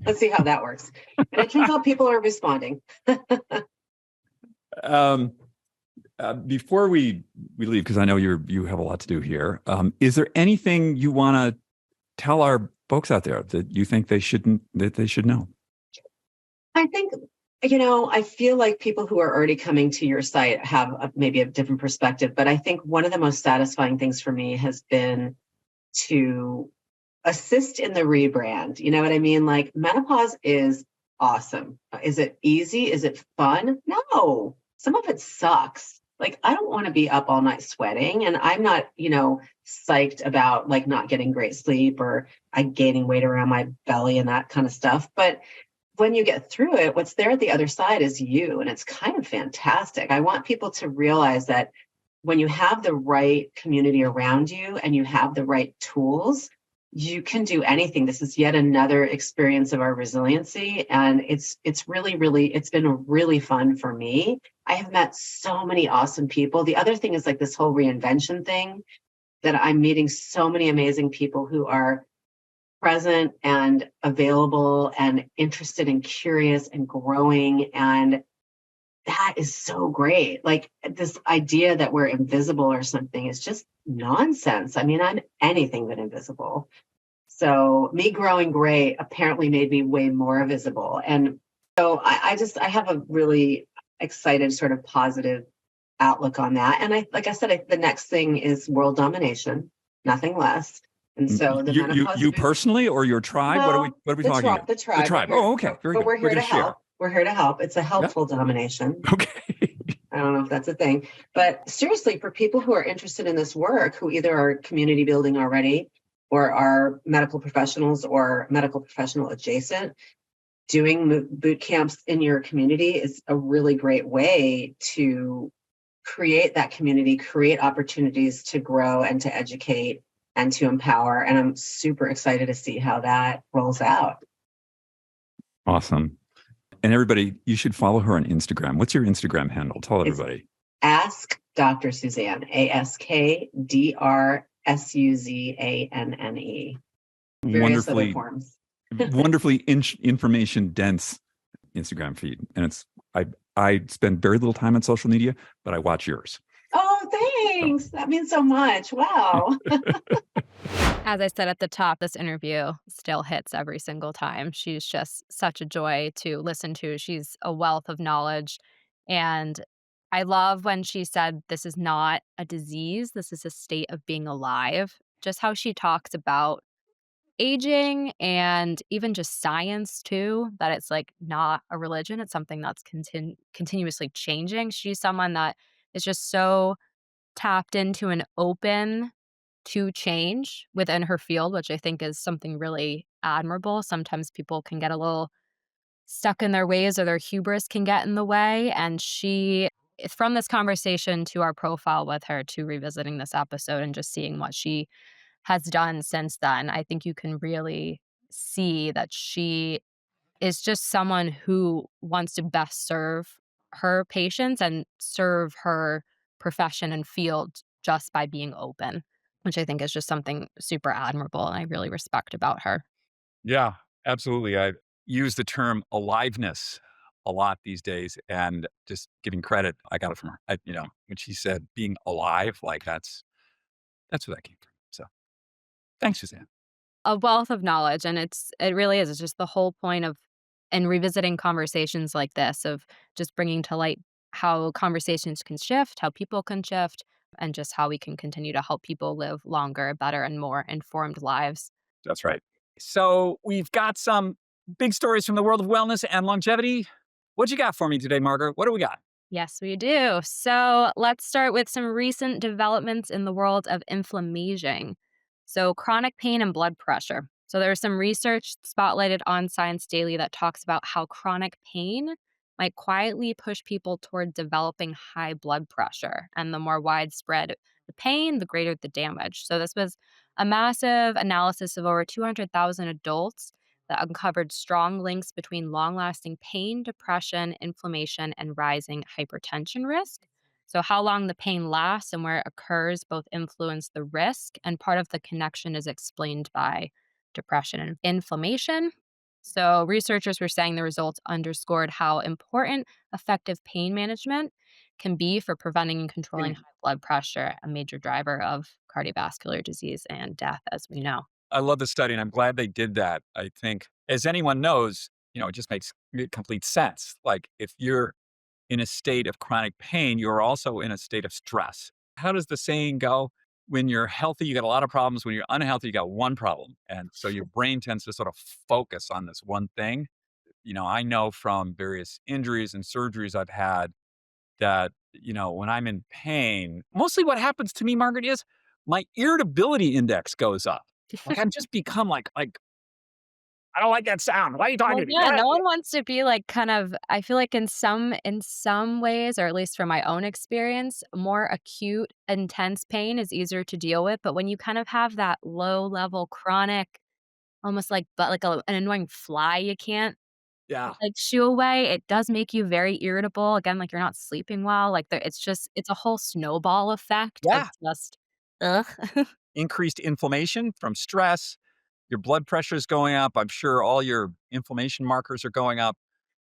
Let's see how that works. And it turns out people are responding. Before we leave, because I know you have a lot to do here, is there anything you want to tell our folks out there that you think they should know? I think, I feel like people who are already coming to your site have maybe a different perspective, but I think one of the most satisfying things for me has been to assist in the rebrand. You know what I mean? Menopause is awesome. Is it easy? Is it fun? No, some of it sucks. I don't want to be up all night sweating, and I'm not, psyched about not getting great sleep or gaining weight around my belly and that kind of stuff. But when you get through it, what's there at the other side is you, and it's kind of fantastic. I want people to realize that when you have the right community around you and you have the right tools, you can do anything. This is yet another experience of our resiliency. And it's really, really, it's been really fun for me. I have met so many awesome people. The other thing is this whole reinvention thing, that I'm meeting so many amazing people who are present and available and interested and curious and growing. And that is so great. This idea that we're invisible or something is just nonsense. I'm anything but invisible. So me growing great apparently made me way more visible. And So I have a really excited sort of positive outlook on that. And like I said, the next thing is world domination, nothing less. And so the menopause You personally or your tribe? well, What are we talking about? the The tribe, tribe. Oh, okay. Very but good. we're We're here going to to share. help. We're here to help. It's a Yeah. helpful domination. Okay. I don't know if that's a thing, but seriously, for people who are interested in this work, who either are community building already or are medical professionals or medical professional adjacent, doing boot camps in your community is a really great way to create that community, create opportunities to grow and to educate and to empower. And I'm super excited to see how that rolls out. Awesome. And everybody, you should follow her on Instagram. What's your Instagram handle? Tell It's everybody. Ask Dr. Suzanne, AskDrSuzanne. Various other Wonderfully, forms. wonderfully information dense Instagram feed. And I spend very little time on social media, but I watch yours. Oh, So. thanks. That means so much. Wow. As I said at the top, this interview still hits every single time. She's just such a joy to listen to. She's a wealth of knowledge. And I love when she said, this is not a disease, this is a state of being alive. Just how she talks about aging and even just science, too, that it's like not a religion, it's something that's continuously changing. She's someone that is just so tapped into and open to change within her field, which I think is something really admirable. Sometimes people can get a little stuck in their ways or their hubris can get in the way. And from this conversation to our profile with her to revisiting this episode and just seeing what she has done since then, I think you can really see that she is just someone who wants to best serve her patients and serve her profession and field just by being open, which I think is just something super admirable and I really respect about her. Yeah, absolutely. I use the term aliveness a lot these days and just giving credit. I got it from her. When she said being alive, like that's where that came from. So thanks, Suzanne. A wealth of knowledge, and it really is. It's just the whole point of and revisiting conversations like this of just bringing to light how conversations can shift, how people can shift, and just how we can continue to help people live longer, better, and more informed lives. That's right. So we've got some big stories from the world of wellness and longevity. What you got for me today, Margaret? What do we got? Yes, we do. So let's start with some recent developments in the world of inflammation. So, chronic pain and blood pressure. So, there's some research spotlighted on Science Daily that talks about how chronic pain might quietly push people toward developing high blood pressure. And the more widespread the pain, the greater the damage. So, this was a massive analysis of over 200,000 adults that uncovered strong links between long lasting pain, depression, inflammation, and rising hypertension risk. So, how long the pain lasts and where it occurs both influence the risk, and part of the connection is explained by depression and inflammation. So, researchers were saying the results underscored how important effective pain management can be for preventing and controlling high blood pressure, a major driver of cardiovascular disease and death, as we know. I love the study, and I'm glad they did that. I think, as anyone knows, it just makes complete sense. Like, if you're in a state of chronic pain, you're also in a state of stress. How does the saying go? When you're healthy, you got a lot of problems. When you're unhealthy, you got one problem. And so your brain tends to sort of focus on this one thing. I know from various injuries and surgeries I've had that, when I'm in pain, mostly what happens to me, Margaret, is my irritability index goes up. Like, I've just become like, I don't like that sound. Why are you talking Well, to me? yeah, no one wants to be like kind of I feel like in some ways, or at least from my own experience, more acute, intense pain is easier to deal with. But when you kind of have that low level chronic, almost like but like an annoying fly you can't Yeah. like shoo away, it does make you very irritable. Again, like you're not sleeping well. Like it's a whole snowball effect of Yeah. just ugh. Increased inflammation from stress. Your blood pressure is going up. I'm sure all your inflammation markers are going up.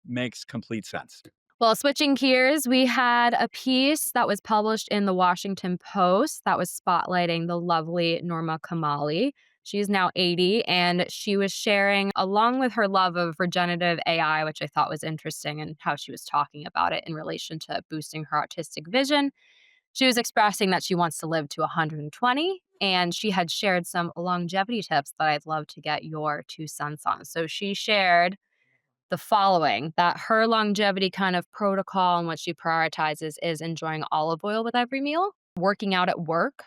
Makes complete sense. Well, switching gears, we had a piece that was published in the Washington Post that was spotlighting the lovely Norma Kamali. She's now 80, and she was sharing, along with her love of regenerative AI, which I thought was interesting and how she was talking about it in relation to boosting her artistic vision. She was expressing that she wants to live to 120, and she had shared some longevity tips that I'd love to get your 2 cents on. So she shared the following, that her longevity kind of protocol and what she prioritizes is enjoying olive oil with every meal, working out at work,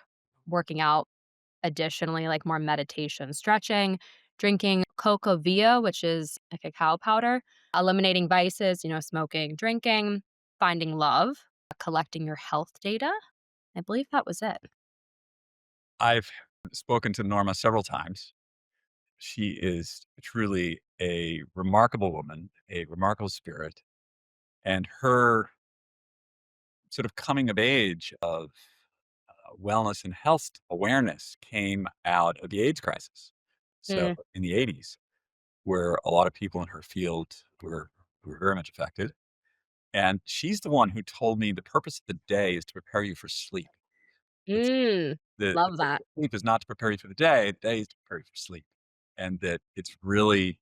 working out additionally, like more meditation, stretching, drinking cocoa via, which is a cacao powder, eliminating vices, smoking, drinking, finding love, collecting your health data. I believe that was it. I've spoken to Norma several times. She is truly a remarkable woman, a remarkable spirit, and her sort of coming of age of wellness and health awareness came out of the AIDS crisis. So Mm. in the 80s, where a lot of people in her field were very much affected. And she's the one who told me the purpose of the day is to prepare you for sleep. It's Mm. the Love purpose that. of sleep is not to prepare you for the day is to prepare you for sleep. And that it's really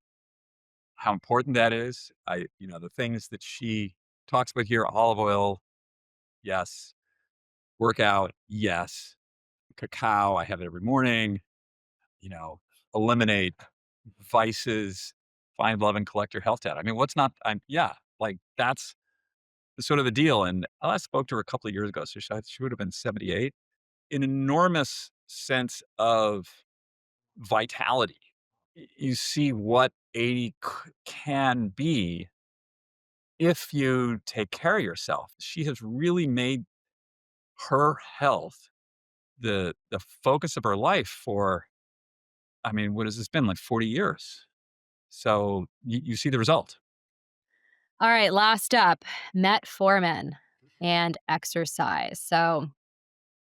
how important that is. The things that she talks about here, olive oil, yes. Workout, yes. Cacao, I have it every morning, you know, eliminate vices, find love and collect your health data. I mean, what's not, yeah, like that's sort of the deal. And I spoke to her a couple of years ago. So she would have been 78, an enormous sense of vitality. You see what 80 can be if you take care of yourself. She has really made her health the focus of her life for, I mean, what has this been, like 40 years? So you see the result. All right, last up, metformin and exercise. So,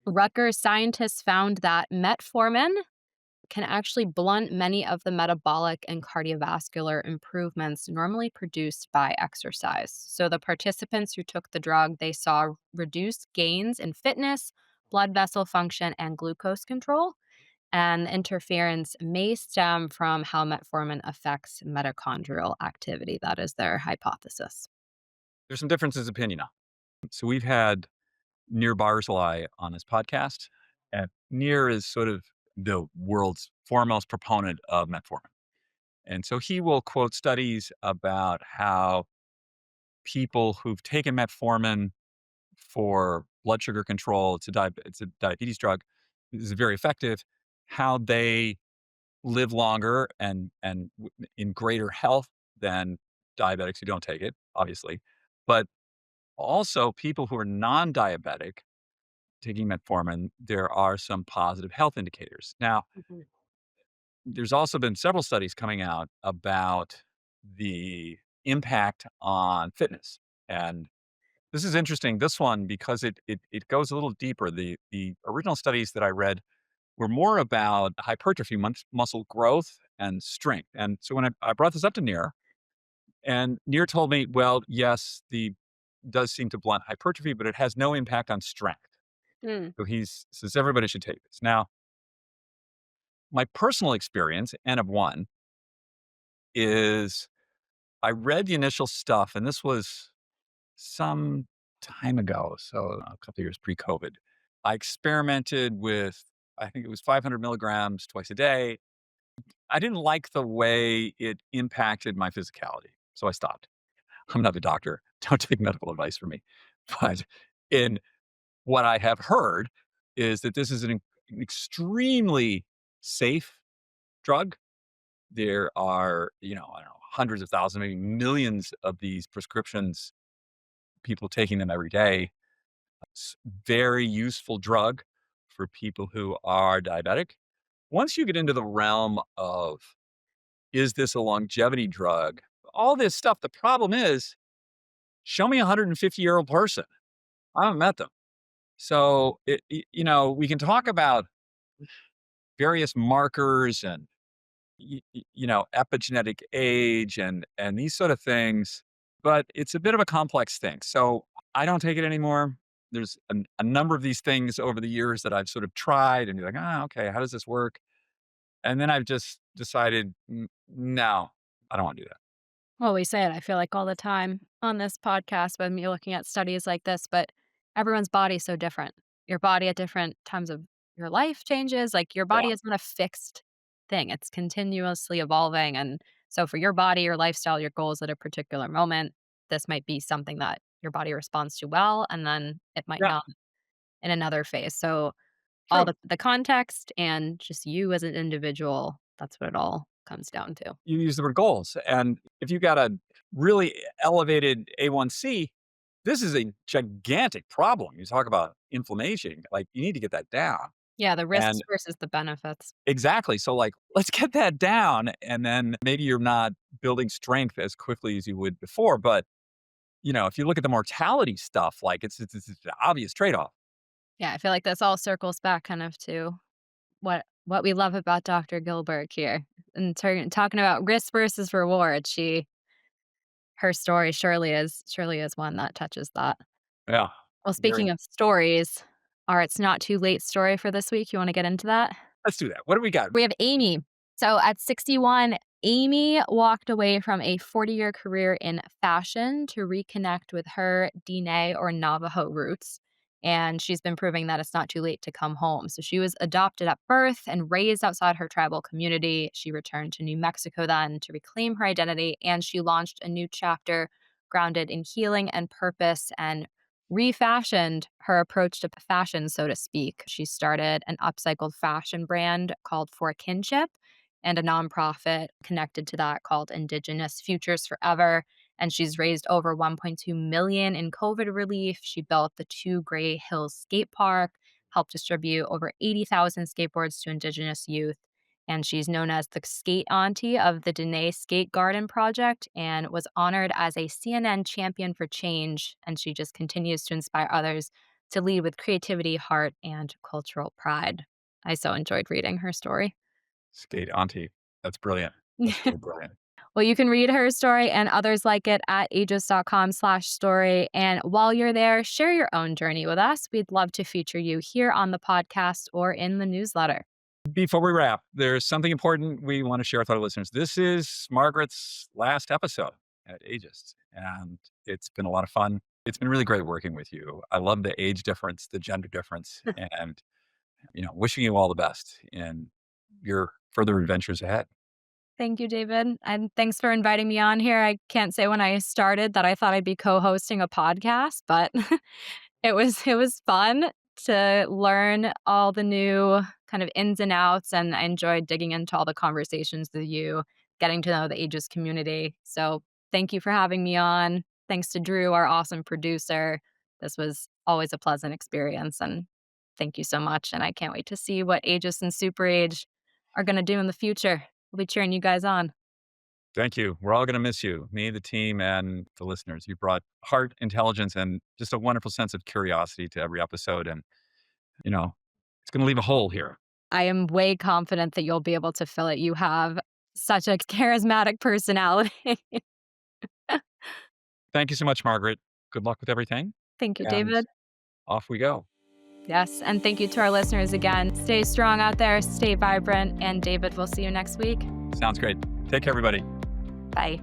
Rutgers scientists found that metformin can actually blunt many of the metabolic and cardiovascular improvements normally produced by exercise. So the participants who took the drug, they saw reduced gains in fitness, blood vessel function, and glucose control. And interference may stem from how metformin affects mitochondrial activity. That is their hypothesis. There's some differences of opinion now. So we've had Nir Barzilai on this podcast, and Nir is sort of the world's foremost proponent of metformin. And so he will quote studies about how people who've taken metformin for blood sugar control, it's a diabetes drug, is very effective, how they live longer and in greater health than diabetics who don't take it, obviously. But also people who are non-diabetic taking metformin, there are some positive health indicators. Now, Mhm. there's also been several studies coming out about the impact on fitness. And this is interesting, this one, because it goes a little deeper. The original studies that I read were more about hypertrophy, muscle growth and strength. And so when I brought this up to Nir, and Nir told me, well, yes, the does seem to blunt hypertrophy, but it has no impact on strength. Mm. So he says everybody should take this. Now, my personal experience, N of one, is I read the initial stuff, and this was some time ago, so a couple of years pre-COVID. I experimented with, I think it was 500 milligrams twice a day. I didn't like the way it impacted my physicality, so I stopped. I'm not a doctor. Don't take medical advice from me. But in what I have heard is that this is an extremely safe drug. There are, I don't know, hundreds of thousands, maybe millions of these prescriptions, people taking them every day. Very useful drug for people who are diabetic. Once you get into the realm of, is this a longevity drug? All this stuff, the problem is, show me a 150-year-old person. I haven't met them. So, we can talk about various markers and epigenetic age and these sort of things, but it's a bit of a complex thing. So I don't take it anymore. There's a number of these things over the years that I've sort of tried and be like, okay, how does this work? And then I've just decided, no, I don't want to do that. Well, we say it, I feel like, all the time on this podcast with me looking at studies like this, but everyone's body is so different. Your body at different times of your life changes. Like, your Yeah. body is not a fixed thing, it's continuously evolving. And so, for your body, your lifestyle, your goals at a particular moment, this might be something that your body responds to well, and then it might Yeah. not in another phase. So, all True. the context and just you as an individual, that's what it all comes down to. You use the word goals. And if you got a really elevated A1C, this is a gigantic problem. You talk about inflammation, like you need to get that down. Yeah, the risks And versus the benefits. exactly. So, like, let's get that down. And then maybe you're not building strength as quickly as you would before. But, if you look at the mortality stuff, like it's an obvious trade off. Yeah, I feel like this all circles back kind of to what we love about Dr. Gilberg here. And talking about risk versus reward, her story surely is one that touches that. Yeah. Well, Very. speaking of stories, our It's Not Too Late story for this week, you wanna get into that? Let's do that. What do we got? We have Amy. So at 61, Amy walked away from a 40-year career in fashion to reconnect with her Diné or Navajo roots. And she's been proving that it's not too late to come home. So she was adopted at birth and raised outside her tribal community. She returned to New Mexico then to reclaim her identity, and she launched a new chapter grounded in healing and purpose and refashioned her approach to fashion, so to speak. She started an upcycled fashion brand called For Kinship and a nonprofit connected to that called Indigenous Futures Forever. And she's raised over 1.2 million in COVID relief. She built the Two Gray Hills skate park, helped distribute over 80,000 skateboards to Indigenous youth. And she's known as the skate auntie of the Dene Skate Garden Project and was honored as a CNN champion for change. And she just continues to inspire others to lead with creativity, heart, and cultural pride. I so enjoyed reading her story. Skate auntie. That's brilliant. That's really brilliant. Well, you can read her story and others like it at aegis.com/story. And while you're there, share your own journey with us. We'd love to feature you here on the podcast or in the newsletter. Before we wrap, there's something important we want to share with our listeners. This is Margaret's last episode at Aegis, and it's been a lot of fun. It's been really great working with you. I love the age difference, the gender difference, and wishing you all the best in your further adventures ahead. Thank you, David. And thanks for inviting me on here. I can't say when I started that I thought I'd be co-hosting a podcast, but it was fun to learn all the new kind of ins and outs, and I enjoyed digging into all the conversations with you, getting to know the Aegis community. So thank you for having me on. Thanks to Drew, our awesome producer. This was always a pleasant experience, and thank you so much. And I can't wait to see what Aegis and Super Age are going to do in the future. We'll be cheering you guys on. Thank you. We're all going to miss you, me, the team, and the listeners. You brought heart, intelligence, and just a wonderful sense of curiosity to every episode. And, it's going to leave a hole here. I am way confident that you'll be able to fill it. You have such a charismatic personality. Thank you so much, Margaret. Good luck with everything. Thank you, And David. off we go. Yes, and thank you to our listeners again. Stay strong out there, stay vibrant, and David, we'll see you next week. Sounds great. Take care, everybody. Bye.